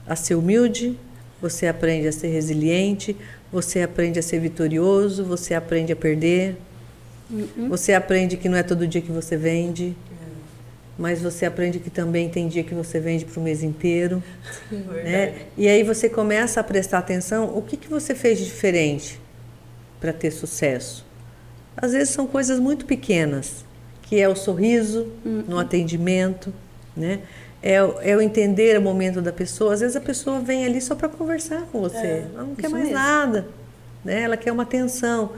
a ser humilde, você aprende a ser resiliente, você aprende a ser vitorioso, você aprende a perder, você aprende que não é todo dia que você vende, mas você aprende que também tem dia que você vende para o mês inteiro. Né? E aí você começa a prestar atenção, o que você fez de diferente para ter sucesso? Às vezes são coisas muito pequenas, que é o sorriso no atendimento, né? É o entender o momento da pessoa. Às vezes a pessoa vem ali só para conversar com você, ela não quer mais nada, né? Ela quer uma atenção.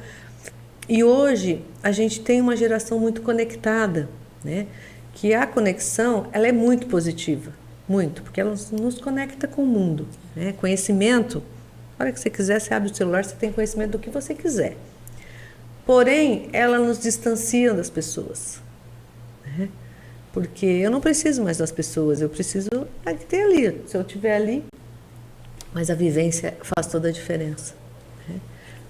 E hoje a gente tem uma geração muito conectada, né? Que a conexão, ela é muito positiva, muito, porque ela nos conecta com o mundo, né? Conhecimento, a hora que você quiser, você abre o celular, você tem conhecimento do que você quiser. Porém, ela nos distancia das pessoas, né? Porque eu não preciso mais das pessoas, eu preciso ter ali, se eu estiver ali, mas a vivência faz toda a diferença, né?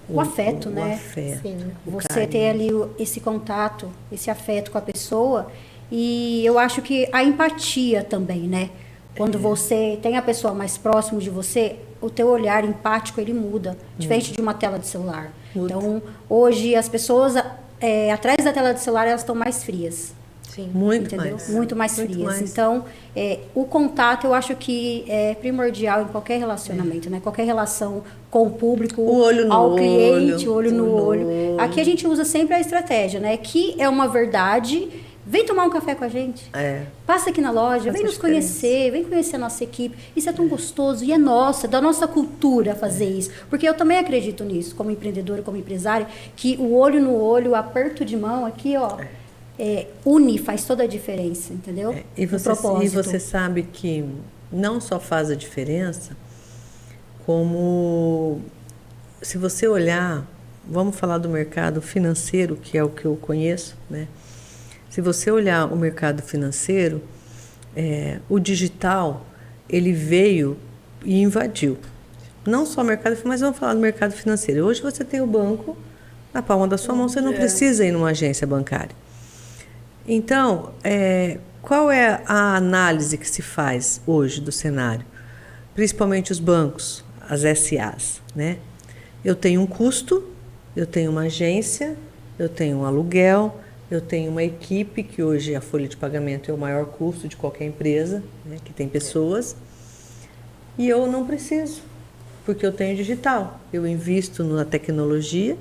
O afeto, né? O afeto, Sim. o Você carinho. ter ali esse contato, esse afeto com a pessoa. E eu acho que a empatia também, né? Quando você tem a pessoa mais próximo de você, o teu olhar empático, ele muda. Diferente de uma tela de celular. Muda. Então, hoje, as pessoas atrás da tela de celular, elas estão mais frias. Sim. Muito Entendeu? mais. Muito mais Muito frias. mais. Então, o contato eu acho que é primordial em qualquer relacionamento, né? Qualquer relação com o público, O olho no ao olho, cliente, o olho no olho no olho. olho. Aqui a gente usa sempre a estratégia, né? Que é uma verdade. Vem tomar um café com a gente. Passa aqui na loja, Faz vem a nos diferença. conhecer, vem conhecer a nossa equipe. Isso é tão gostoso e é nossa, da nossa cultura fazer isso. Porque eu também acredito nisso, como empreendedora, como empresária, que o olho no olho, o aperto de mão aqui, ó, une, faz toda a diferença, entendeu? E No você, propósito. sabe que não só faz a diferença, como se você olhar, vamos falar do mercado financeiro, que é o que eu conheço, né? Se você olhar o mercado financeiro, o digital, ele veio e invadiu. Não só o mercado, mas vamos falar do mercado financeiro. Hoje você tem o banco na palma da sua mão, você não precisa ir numa agência bancária. Então, qual é a análise que se faz hoje do cenário? Principalmente os bancos. as SAs, né? Eu tenho um custo, eu tenho uma agência, eu tenho um aluguel, eu tenho uma equipe, que hoje a folha de pagamento é o maior custo de qualquer empresa, né, que tem pessoas, e eu não preciso, porque eu tenho digital. Eu invisto na tecnologia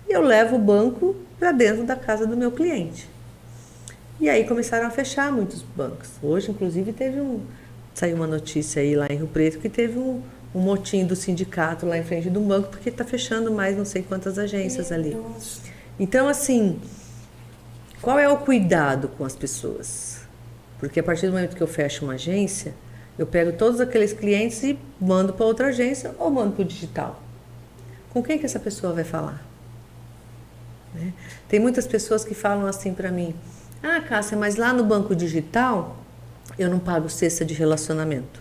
e eu levo o banco para dentro da casa do meu cliente. E aí começaram a fechar muitos bancos. Hoje, inclusive, saiu uma notícia aí lá em Rio Preto que teve um motim do sindicato lá em frente de um banco, porque está fechando mais não sei quantas agências ali. Então, assim, qual é o cuidado com as pessoas? Porque a partir do momento que eu fecho uma agência, eu pego todos aqueles clientes e mando para outra agência ou mando para o digital. Com quem que essa pessoa vai falar? Né? Tem muitas pessoas que falam assim para mim: ah, Cássia, mas lá no banco digital eu não pago cesta de relacionamento.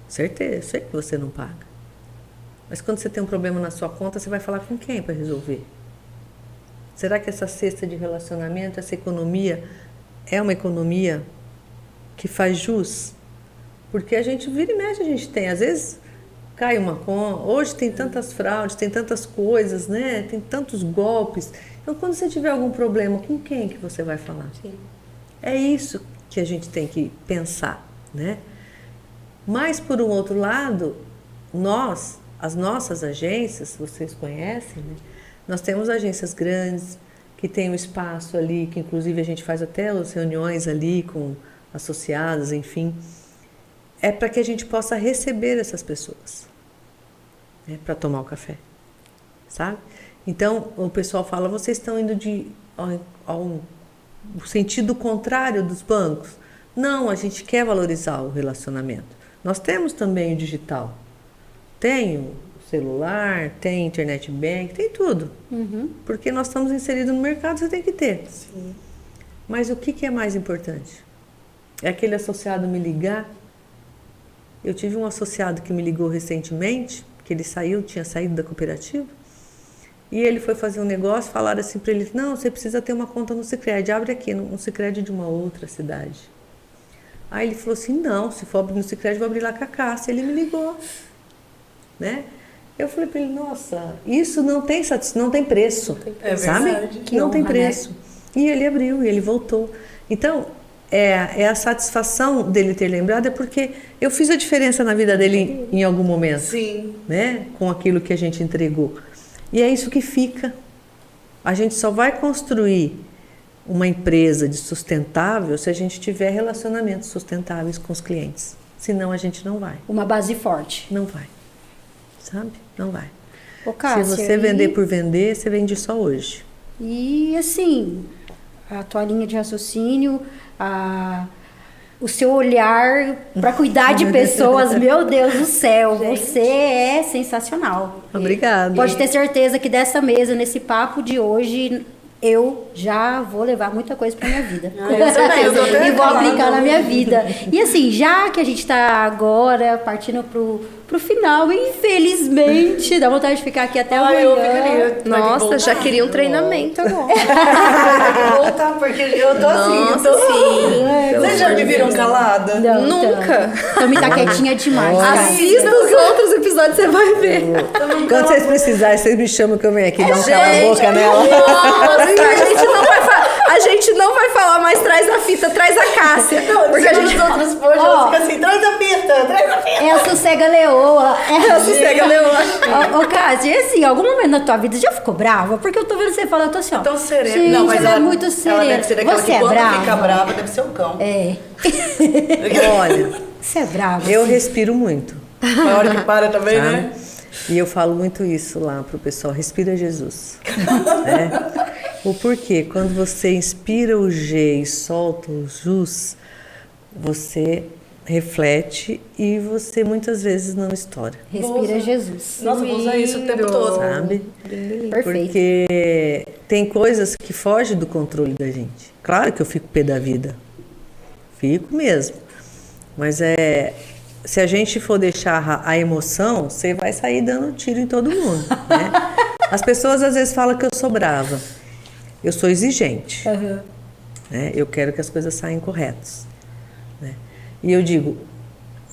Certeza, sei que você não paga. Mas quando você tem um problema na sua conta, você vai falar com quem para resolver? Será que essa cesta de relacionamento, essa economia, é uma economia que faz jus? Porque a gente vira e mexe, a gente tem. Às vezes cai uma conta. Hoje tem tantas fraudes, tem tantas coisas, né? Tem tantos golpes. Então, quando você tiver algum problema, com quem que você vai falar? Sim. É isso que a gente tem que pensar, né? Mas, por um outro lado, as nossas agências, vocês conhecem, né? Nós temos agências grandes, que tem um espaço ali, que inclusive a gente faz até as reuniões ali com associados, enfim. É para que a gente possa receber essas pessoas, né, para tomar o café, sabe? Então, o pessoal fala: vocês estão indo ao sentido contrário dos bancos. Não, a gente quer valorizar o relacionamento. Nós temos também o digital. Tem o celular, tem internet bank, tem tudo. Porque nós estamos inseridos no mercado, você tem que ter. Sim. Mas o que é mais importante? É aquele associado me ligar. Eu tive um associado que me ligou recentemente, que ele tinha saído da cooperativa, e ele foi fazer um negócio, falaram assim para ele: não, você precisa ter uma conta no Sicredi, abre aqui, no Sicredi de uma outra cidade. Aí ele falou assim: não, se for abrir no Sicredi, vou abrir lá com a Cássia. Ele me ligou, né? Eu falei para ele: nossa, isso não tem preço, sabe? verdade. Não tem honra, preço. né? E ele abriu, e ele voltou. Então, é a satisfação dele ter lembrado, é porque eu fiz a diferença na vida dele em algum momento, Sim. né? Com aquilo que a gente entregou. E é isso que fica. A gente só vai construir uma empresa de sustentável se a gente tiver relacionamentos sustentáveis com os clientes. Senão a gente não vai. Uma base forte. Não vai. Sabe? Não vai. Ô, Cássia, se você vender por vender, você vende só hoje. E assim, a tua linha de raciocínio, o seu olhar para cuidar de pessoas, meu Deus do céu, você é sensacional. Obrigada. Pode ter certeza que dessa mesa, nesse papo de hoje, eu já vou levar muita coisa para minha vida. Eu também, eu tô até E vou falando. aplicar na minha vida. E assim, já que a gente tá agora partindo pro final, infelizmente, dá vontade de ficar aqui até Ai, eu amanhã. ficaria. Nossa, já queria um treinamento agora. Vai ter que voltar, porque eu tô assim. Nossa, sim. Vocês já me viram calada? Não, Nunca. Então me tá quietinha demais, cara. Assista os outros episódios, você vai ver. Quando vocês precisarem, vocês me chamam que eu venho aqui dar um cala-boca Gente, nela. nossa, a gente não vai falar mais traz a fita, traz a Cássia. Porque a gente... os outros poxa, Ó. fica assim, traz a fita, traz a fita. É a sossega-leoa. Sossega, Leoa. Ô, Cássia, e assim, em algum momento na tua vida já ficou brava? Porque eu tô vendo você falando, eu tô assim, ó. Tão serena. Gente, Não, mas ela é muito serena. Ela deve ser daquela Você que é quando brava? fica brava, deve ser o cão. É. Olha, Você é brava. eu assim. respiro muito. Na hora que para também, Sabe? né? E eu falo muito isso lá pro pessoal: respira Jesus. Né? O porquê? Quando você inspira o G e solta o JUS, você reflete e você muitas vezes não estoura, Respira Jesus. Nossa, eu vou usar isso o tempo todo. sabe? Perfeito. Porque tem coisas que fogem do controle da gente. Claro que eu fico pé da vida. Fico mesmo. Mas se a gente for deixar a emoção, você vai sair dando tiro em todo mundo, né? As pessoas às vezes falam que eu sou brava. Eu sou exigente. Né? Eu quero que as coisas saiam corretas. Né? E eu digo,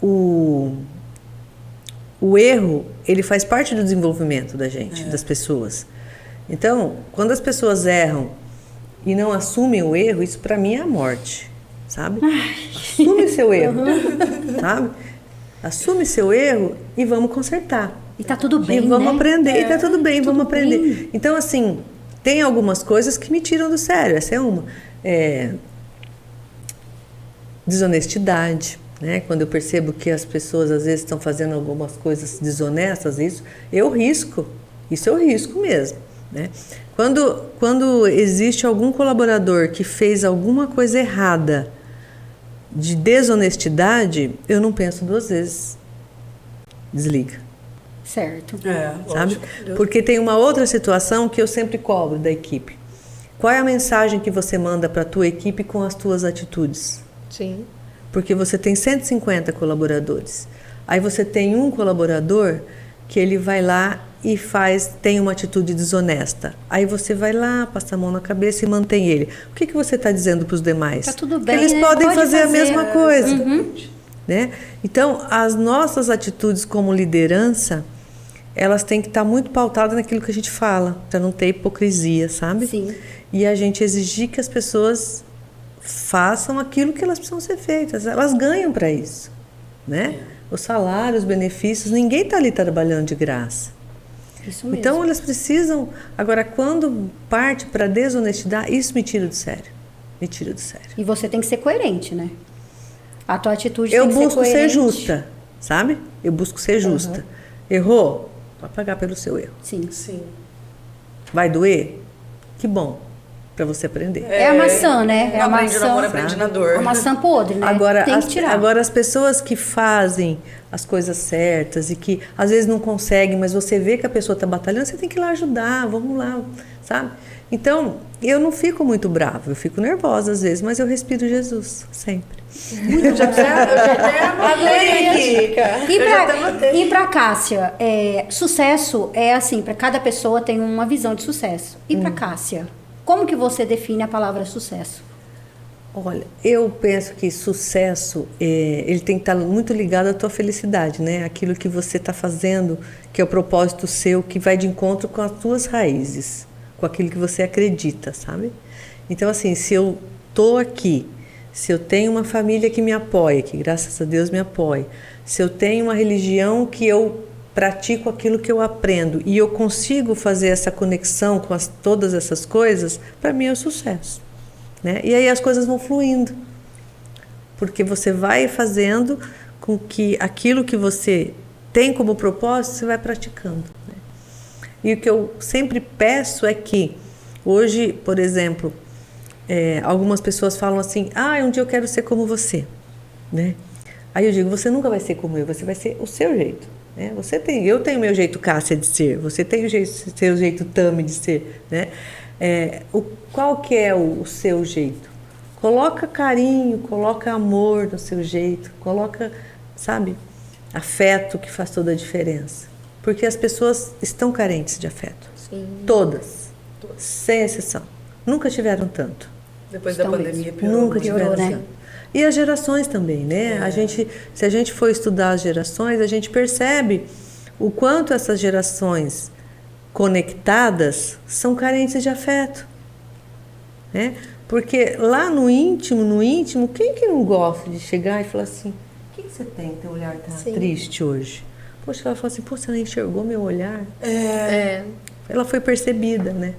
o o erro, ele faz parte do desenvolvimento da gente, das pessoas. Então, quando as pessoas erram e não assumem o erro, isso para mim é a morte, sabe? Assume seu erro, sabe? Assume seu erro e vamos consertar. E tá tudo bem, e vamos né? aprender, e tá tudo bem, vamos aprender. bem. Então, assim, tem algumas coisas que me tiram do sério, essa é uma. Desonestidade, né? Quando eu percebo que as pessoas às vezes estão fazendo algumas coisas desonestas, isso eu risco mesmo, né? Quando existe algum colaborador que fez alguma coisa errada de desonestidade, eu não penso duas vezes. Desliga. Certo. Sabe? lógico. Porque tem uma outra situação que eu sempre cobro da equipe. Qual é a mensagem que você manda para a tua equipe com as tuas atitudes? Sim. Porque você tem 150 colaboradores. Aí você tem um colaborador que ele vai lá e tem uma atitude desonesta. Aí você vai lá, passa a mão na cabeça e mantém ele. O que você está dizendo para os demais? Tá tudo Que bem, eles né? podem Pode fazer a fazer. mesma coisa. Né? Então, as nossas atitudes como liderança, elas têm que estar muito pautadas naquilo que a gente fala, para não ter hipocrisia, sabe? Sim. E a gente exigir que as pessoas façam aquilo que elas precisam ser feitas. Elas ganham para isso, né? Os salários, os benefícios, ninguém está ali trabalhando de graça. Isso mesmo. Então, elas precisam... Agora, quando parte para a desonestidade, isso me tira do sério. Me tira do sério. E você tem que ser coerente, né? A tua atitude Eu tem que ser busco coerente. ser justa, sabe? Eu busco ser justa. Errou? Vai pagar pelo seu erro. Sim. Sim. Vai doer? Que bom, para você aprender. É a maçã, né? É Não a aprende no maçã. amor, aprende na dor. A maçã podre, né? Agora, tem que tirar. agora, as pessoas que fazem as coisas certas e que às vezes não conseguem, mas você vê que a pessoa está batalhando, você tem que ir lá ajudar, vamos lá, sabe? Então, eu não fico muito brava, eu fico nervosa às vezes, mas eu respiro Jesus, sempre. Eu já até anotei aqui. E pra Cássia, sucesso é assim, para cada pessoa tem uma visão de sucesso. E pra Cássia, como que você define a palavra sucesso? Olha, eu penso que sucesso, ele tem que estar muito ligado à tua felicidade, né? Aquilo que você está fazendo, que é o propósito seu, que vai de encontro com as tuas raízes, com aquilo que você acredita, sabe? Então, assim, se eu estou aqui, se eu tenho uma família que me apoia, que graças a Deus me apoia, se eu tenho uma religião que eu pratico aquilo que eu aprendo e eu consigo fazer essa conexão com todas essas coisas, para mim é o sucesso, né? E aí as coisas vão fluindo, porque você vai fazendo com que aquilo que você tem como propósito, você vai praticando, né? E o que eu sempre peço é que, hoje, por exemplo, algumas pessoas falam assim, um dia eu quero ser como você, né? Aí eu digo, você nunca vai ser como eu, você vai ser o seu jeito, né? Eu tenho o meu jeito Cássia de ser, você tem o seu jeito Tami de ser, né? Qual que é o seu jeito? Coloca carinho, coloca amor no seu jeito, coloca, sabe, afeto, que faz toda a diferença. Porque as pessoas estão carentes de afeto. Sim. Todas, sem exceção. Nunca tiveram tanto. Depois da Estão pandemia mesmo. piorou. Nunca muito. tiveram né? tanto. E as gerações também, né? Se a gente for estudar as gerações, a gente percebe o quanto essas gerações conectadas são carentes de afeto, né? Porque lá no íntimo, quem que não gosta de chegar e falar assim, o que você tem? Teu olhar tá triste hoje? Poxa, ela fala assim, pô, você não enxergou meu olhar? Ela foi percebida, né?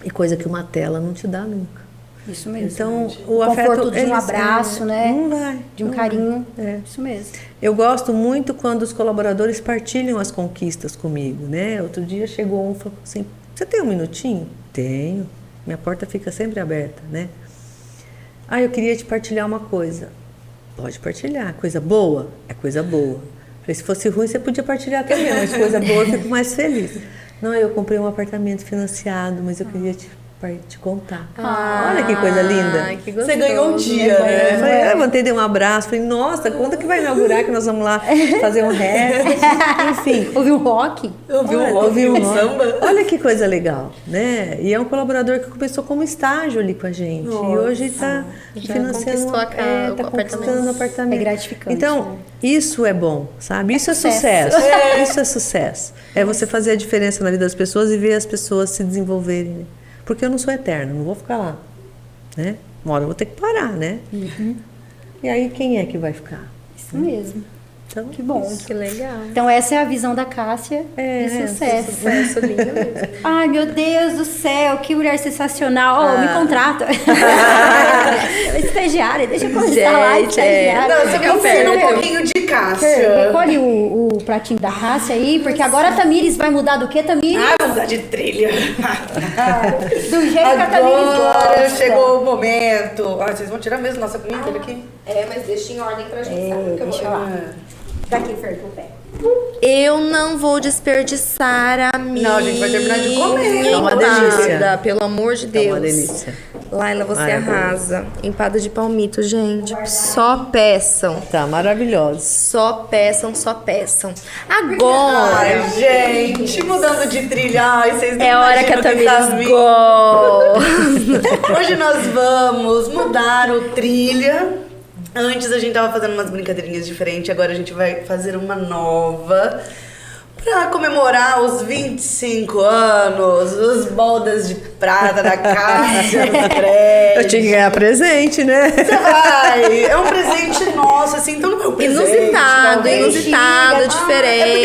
E coisa que uma tela não te dá nunca. Isso mesmo. Então, o afeto, conforto de um abraço, né? Não vai. De um não carinho. vai. Isso mesmo. Eu gosto muito quando os colaboradores partilham as conquistas comigo, né? Outro dia chegou um e falou assim, você tem um minutinho? Tenho. Minha porta fica sempre aberta, né? Eu queria te partilhar uma coisa. Pode partilhar. Coisa boa? É coisa boa. Falei, se fosse ruim, você podia partilhar também, mas coisa boa eu fico mais feliz. Não, eu comprei um apartamento financiado, mas eu queria te para te contar. Olha que coisa linda. Que Você gostoso. ganhou um dia, Eu né? falei, levantei, dei um abraço, falei, nossa, quando que vai inaugurar que nós vamos lá fazer um rap? Enfim. Ouvi um rock? Eu vi um Olha, rock, ouvi um rock. samba. Olha que coisa legal, né? E é um colaborador que começou como estágio ali com a gente. E hoje está financiando, conquistou a casa, tá o conquistando o apartamento. É gratificante, Então, né? isso é bom, sabe? Isso é sucesso. sucesso. Isso é sucesso. É você fazer a diferença na vida das pessoas e ver as pessoas se desenvolverem. Né? Porque eu não sou eterna, não vou ficar lá, né? Uma hora eu vou ter que parar, né? E aí, quem é que vai ficar? Isso mesmo. Então, Que bom. Que legal. Então essa é a visão da Cássia de sucesso. Sucesso lindo mesmo. Ai, meu Deus do céu, que mulher sensacional. Oh, me contrata. Estagiária, deixa eu começar lá, Gente, estagiária. Não, você me ensina um perto. pouquinho de Fer, Cássia. recolhe o pratinho da Cássia aí, porque agora a Tamires vai mudar do que, Tamires? Ah, vamos mudar de trilha. Do jeito que a Tamires Agora gosta. chegou o momento. Ah, vocês vão tirar mesmo nossa comida daqui? Mas deixa em ordem pra gente Deixa lá. Daqui, Fer, pro pé. Eu não vou desperdiçar a minha. Não, a gente vai terminar de comer. É uma delícia. empada, pelo amor de Deus. É uma delícia. Laila, você Maravilhoso. arrasa. Empada de palmito, gente. Só peçam. Tá maravilhoso. Só peçam, só peçam. Agora Ai, gente, mudando de trilha. Ai, vocês não é hora que a imaginam o Tamires tá gosta. Hoje nós vamos mudar o trilha. Antes a gente tava fazendo umas brincadeirinhas diferentes, agora a gente vai fazer uma nova. Pra comemorar os 25 anos, os bodas de prata da Cássia, do prédio. Eu tinha que ganhar presente, né? Você vai! É um presente nosso, assim, então não é um presente. Inusitado, talvez. inusitado, É porque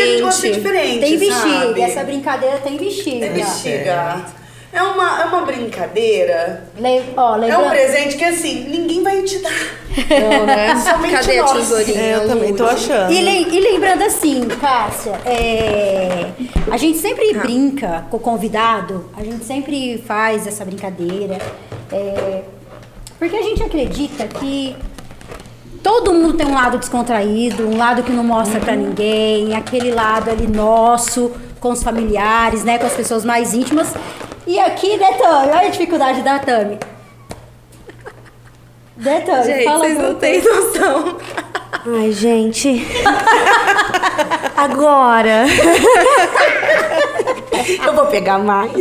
a gente gosta de diferente. diferente, Tem bexiga, sabe? essa brincadeira tem bexiga. É bexiga. É uma brincadeira. Ó, É um lembrando, presente que, assim, ninguém vai te dar. Não, né? Somente Cadê a nós. tesourinha? Eu também tô achando. E lembrando assim, Cássia, a gente sempre brinca com o convidado, a gente sempre faz essa brincadeira, porque a gente acredita que todo mundo tem um lado descontraído, um lado que não mostra pra ninguém, aquele lado ali nosso, com os familiares, né, com as pessoas mais íntimas. E aqui, né, Tami? Olha a dificuldade da Tami. Né, Tami? Gente, Fala vocês não um têm noção. Ai, gente. Agora. Eu vou pegar mais.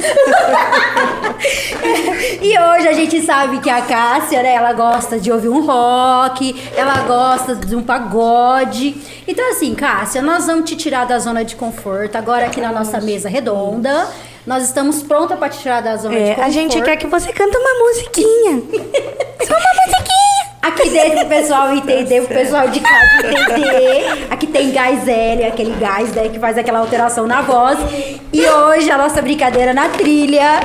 E hoje a gente sabe que a Cássia, né, ela gosta de ouvir um rock, ela gosta de um pagode. Então assim, Cássia, nós vamos te tirar da zona de conforto agora aqui na nossa mesa redonda. Nós estamos prontas para te tirar da zona de conforto. A gente quer que você cante uma musiquinha. Só uma musiquinha. Aqui dentro pro pessoal entender, pro pessoal de casa entender. Aqui tem gás L, aquele gás, né, que faz aquela alteração na voz. E hoje a nossa brincadeira na trilha,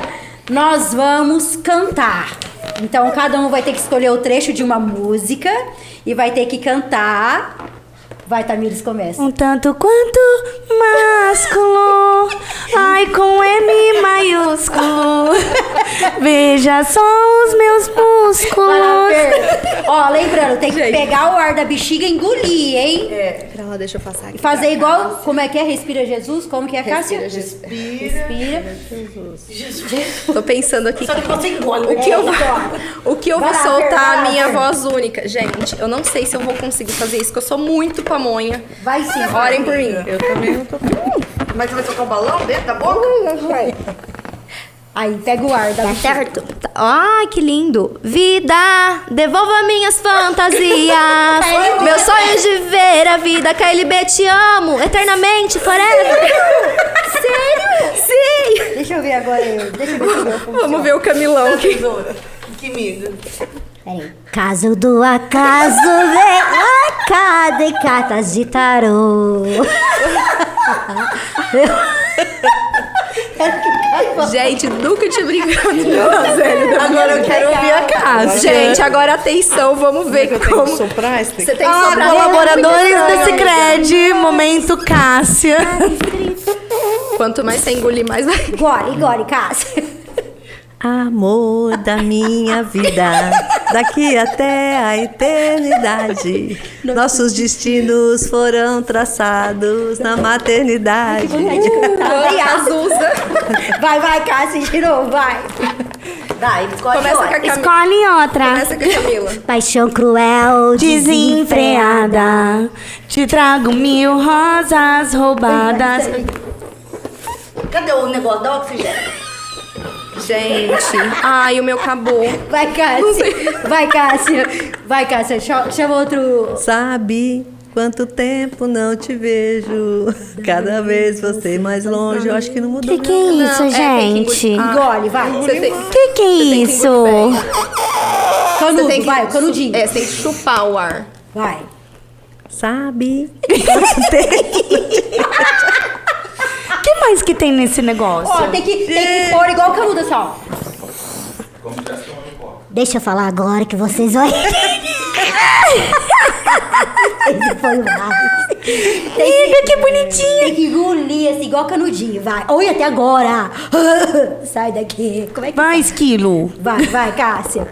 nós vamos cantar. Então cada um vai ter que escolher o trecho de uma música e vai ter que cantar. Vai, Tamires, começa. Um tanto quanto másculo, ai com M maiúsculo. Veja só os meus Vai lá, músculos. Fer. Ó, lembrando, tem que pegar o ar da bexiga e engolir, hein? Pera lá, deixa eu passar aqui. E fazer igual, como é que é? Respira Jesus? Como que é, Cássia? Respira, Respira. Tô pensando aqui. Só que você engole. O que eu Vai vou lá, soltar Fer, vai a lá, minha Fer. voz única. Gente, eu não sei se eu vou conseguir fazer isso, porque eu sou muito pamonha. Vai sim. Orem por mim. Eu também não tô. Mas você vai tocar o balão dentro da boca? Aí, pega o ar da Tá bexiga. certo? Ai, que lindo. Vida, devolva minhas fantasias. Meu sonho de ver a vida. KLB, te amo. Eternamente, forever. Sério? Sim. Deixa eu ver agora eu. Deixa eu ver se eu funciona. Vamos ver o Camilão aqui. Tesoura. Que miga. Peraí. Caso do acaso vem a cada e cartas de tarô. Gente, nunca tinha brincado de groselha. Agora eu quero ouvir a casa. Gente, agora atenção, vamos ver Eu tenho que como... soprar esse Você tem que Ah, sobrar colaboradores do Sicredi, momento Cássia. Quanto mais você engolir, mais vai... Engole, Cássia. amor da minha vida. daqui até a eternidade. Nossos destinos foram traçados na maternidade. Ai, Azusa. Vai, Cássia, girou, vai. Vai, escolhe Começa com a outra. Camila. Escolhe outra. Começa com a Camila. Paixão cruel, desenfreada. Te trago 1000 rosas roubadas. Cadê o negócio da oxigênio? Gente, ai, o meu acabou. Vai, Cássia. Vai, Cássia. Chama outro. Sabe quanto tempo não te vejo? Cada vez você mais longe. Eu acho que não mudou. Que é isso, Não, gente? Engole, vai. Você tem, Que é isso? Canudo, você tem que, vai, o canudinho. É, você tem que chupar o ar. Vai. Sabe quanto tempo? O que mais que tem nesse negócio? Ó, tem que pôr igual o canudo, assim, ó. Deixa eu falar agora que vocês vão... Esse foi o mais. Que bonitinho. Tem que engolir, assim, igual canudinho, vai. Olha, até agora. Sai daqui. Como é que Vai, Esquilo. Vai, Cássia.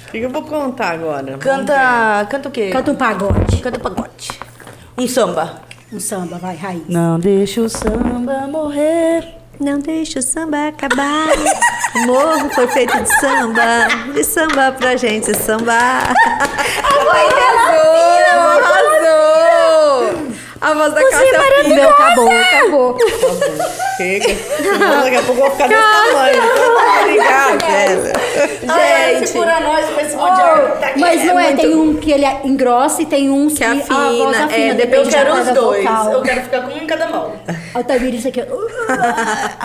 O que eu vou contar agora? Canta o quê? Canta um pagode. Canta pagode. Um samba. Um samba, vai, Raiz. Não deixa o samba morrer. Não deixa o samba acabar. O morro foi feito de samba pra gente sambar. Arrasou! A voz da Cássia é Não, acabou. Chega. Senão daqui a pouco eu vou ficar desse tamanho. Obrigada, Gente, Segura nós com esse monte de ar. Mas não é, tem um que ele engrossa e tem uns que a voz afina. afina. É, Eu depende quero da os corda dois. vocal. Eu quero ficar com um em cada mão. O Tamir, isso aqui.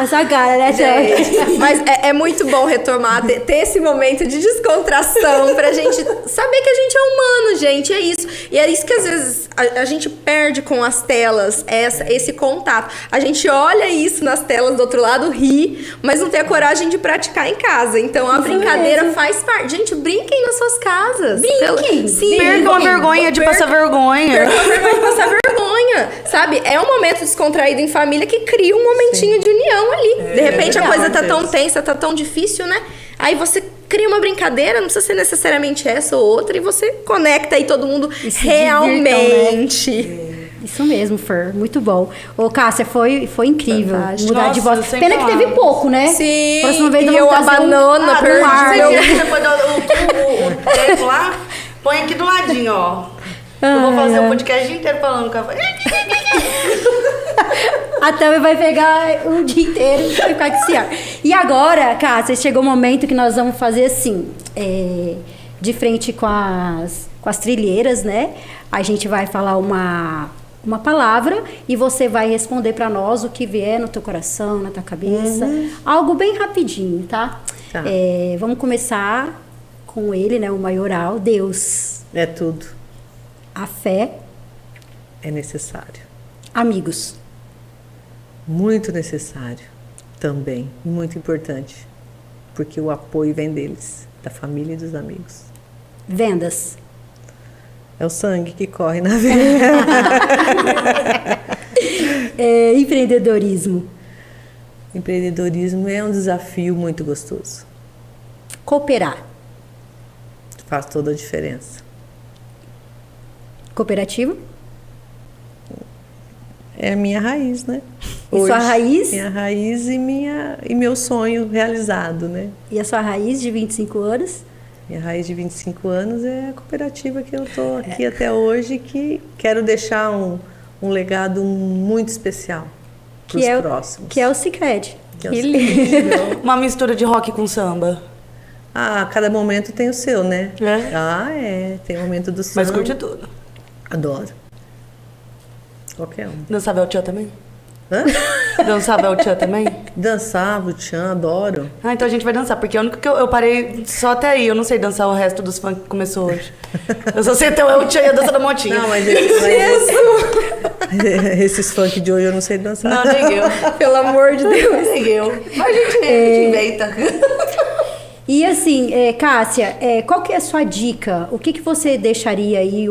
Essa cara, né, gente, mas é muito bom retomar, ter esse momento de descontração pra gente saber que a gente é humano, gente, é isso. E é isso que às vezes a gente perde com as telas, esse contato. A gente olha isso nas telas do outro lado, ri, mas não tem a coragem de praticar em casa. Então a brincadeira faz parte. Gente, brinquem nas suas casas. Brinquem. Sim, Percam a vergonha de passar vergonha. Percam a vergonha de passar vergonha, sabe? É um momento descontraído em família que cria um momentinho de união ali. De repente a coisa tá tão tensa, tá tão difícil, né? Aí você cria uma brincadeira, não precisa ser necessariamente essa ou outra, e você conecta aí todo mundo se realmente. Isso mesmo, Fer. Muito bom. Ô, Cássia, foi incrível. Fantástico. Mudar de Nossa, voz. sem Pena que teve palavras. pouco, né? Sim, Próxima vez e nós eu vamos a trazer banana um perdida. ar. Depois o tempo lá, põe aqui do ladinho, ó. Eu vou fazer o podcast inteiro falando com a voz. A Tami vai pegar o dia inteiro e vai ficar com esse ar. E agora, Cássia, chegou o momento que nós vamos fazer assim, de frente com as trilheiras, né? A gente vai falar uma palavra e você vai responder pra nós o que vier no teu coração, na tua cabeça. Algo bem rapidinho, tá? Tá. Vamos começar com ele, né? O maioral, Deus. É tudo. A fé, É necessário. amigos. Muito necessário também. Muito importante. Porque o apoio vem deles, da família e dos amigos. Vendas. É o sangue que corre na veia. Empreendedorismo. Empreendedorismo é um desafio muito gostoso. Cooperar. Faz toda a diferença. Cooperativo. É a minha raiz, né? E sua raiz? Minha raiz e meu sonho realizado, né? E a sua raiz de 25 anos? Minha raiz de 25 anos é a cooperativa que eu tô aqui até hoje, que quero deixar um legado muito especial para os próximos. Que é o Sicredi. Que é o Sicredi. Uma mistura de rock com samba. Ah, cada momento tem o seu, né? É? Ah, é. Tem o momento do Mas samba. curte tudo. Adoro. Qualquer um. Dançava El Tchan também? Hã? Dançava El Tchan também? Dançava, o tchan, adoro. Ah, então a gente vai dançar, porque é o único que eu parei só até aí. Eu não sei dançar o resto dos funk que começou hoje. Eu só sei até o El Tchan e a dança da motinha. Não, mas esses funk de hoje eu não sei dançar. Não, nem eu. Pelo amor de Deus. Nem eu. Mas a gente inventa. E assim, Cássia, qual que é a sua dica? O que você deixaria aí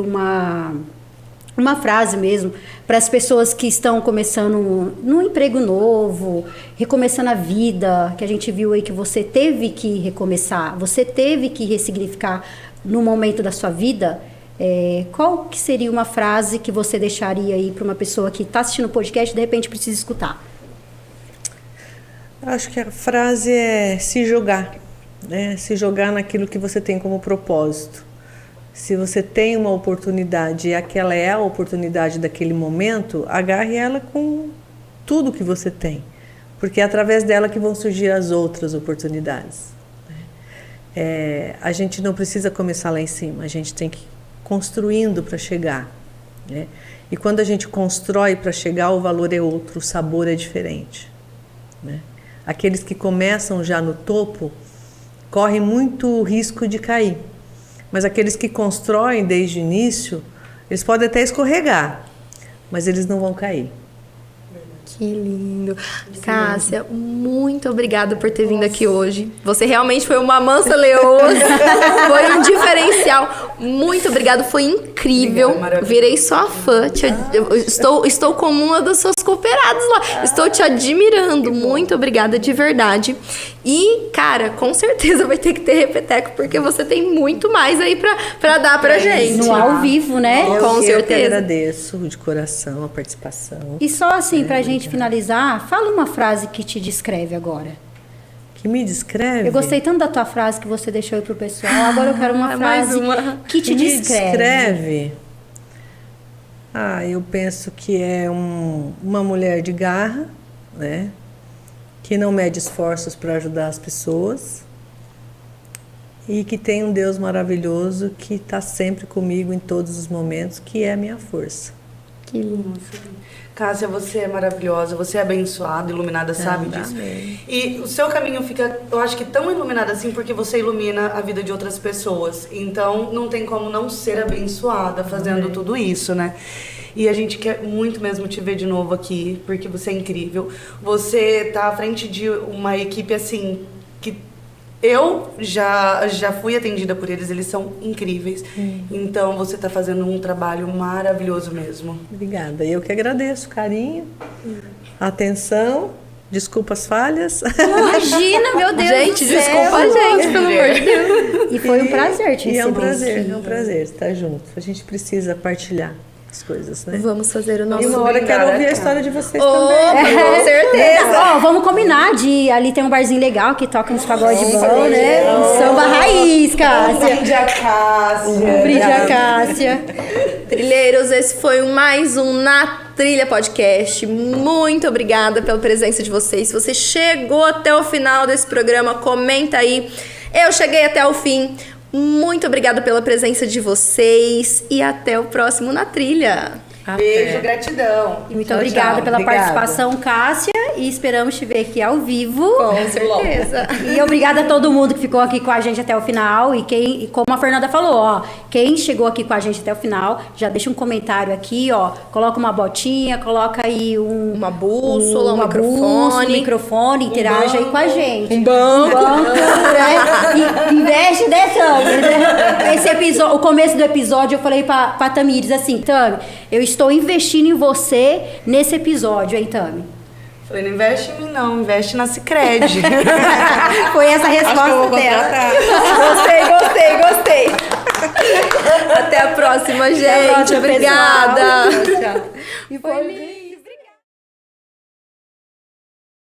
uma frase mesmo para as pessoas que estão começando num emprego novo, recomeçando a vida, que a gente viu aí que você teve que recomeçar, você teve que ressignificar no momento da sua vida. Qual que seria uma frase que você deixaria aí para uma pessoa que está assistindo o podcast e de repente precisa escutar? Acho que a frase é se jogar, né? Se jogar naquilo que você tem como propósito. Se você tem uma oportunidade e aquela é a oportunidade daquele momento, agarre ela com tudo que você tem, porque é através dela que vão surgir as outras oportunidades. A gente não precisa começar lá em cima, a gente tem que ir construindo para chegar, né? E quando a gente constrói para chegar, o valor é outro, o sabor é diferente, né? Aqueles que começam já no topo correm muito risco de cair. Mas aqueles que constroem desde o início, eles podem até escorregar, mas eles não vão cair. Que lindo. Cássia, muito obrigada por ter vindo aqui hoje. Você realmente foi uma mansa leoa. Foi um diferencial. Muito obrigada, foi incrível. Obrigada, virei sua fã. Estou como uma das suas cooperadas lá. Estou te admirando. Muito obrigada, de verdade. E, cara, com certeza vai ter que ter repeteco, porque você tem muito mais aí pra dar pra gente. No ao vivo, né? Com Eu que certeza. agradeço de coração a participação. E só assim, pra gente finalizar, fala uma frase que te descreve agora. Que me descreve? Eu gostei tanto da tua frase que você deixou aí pro pessoal. Agora eu quero uma Mais frase uma. que te me descreve. Eu penso que é uma mulher de garra, né? Que não mede esforços para ajudar as pessoas e que tem um Deus maravilhoso que está sempre comigo em todos os momentos, que é a minha força. Que lindo. Cássia, você é maravilhosa, você é abençoada, iluminada, sabe disso. Amém. E o seu caminho fica, eu acho que tão iluminado assim, porque você ilumina a vida de outras pessoas. Então, não tem como não ser abençoada fazendo tudo isso, né? E a gente quer muito mesmo te ver de novo aqui, porque você é incrível. Você tá à frente de uma equipe, assim, que eu já fui atendida por eles, eles são incríveis. Então, você tá fazendo um trabalho maravilhoso mesmo. Obrigada. Eu que agradeço o carinho, a atenção, desculpa as falhas. Imagina, meu Deus Gente, do céu. desculpa a gente, pelo amor de Deus. E foi um prazer te E é um receber aqui. prazer estar junto. A gente precisa partilhar as coisas, né? Vamos fazer o nosso E uma hora eu quero brindar, ouvir a cara. história de vocês Oh, também. com certeza. Ó, vamos combinar de... Ali tem um barzinho legal que toca uns pagode bom, né? Um samba raiz, Cássia. Brinde a Cássia. Brinde a Cássia. Trilheiros, esse foi mais um Na Trilha Podcast. Muito obrigada pela presença de vocês. Se você chegou até o final desse programa, comenta aí. Eu cheguei até o fim. Muito obrigada pela presença de vocês e até o próximo Na Trilha. Beijo, gratidão. E muito Tchau, obrigada tchau. pela Obrigada. participação, Cássia. E esperamos te ver aqui ao vivo. Com certeza. E obrigada a todo mundo que ficou aqui com a gente até o final. E como a Fernanda falou, ó, quem chegou aqui com a gente até o final, já deixa um comentário aqui, ó. Coloca uma botinha, coloca aí Uma bússola, um um microfone. microfone, interaja aí com a gente. Um banco. Né? E investe dessa. Esse episódio, o começo do episódio, eu falei pra Tamires assim, Tami, eu estou investindo em você nesse episódio, hein, Tami? Falei, não investe em mim não, investe na Sicredi. Foi essa a resposta dela. Gostei. Até a próxima, gente. Até a próxima, Obrigada. pessoal. Tchau. E foi lindo.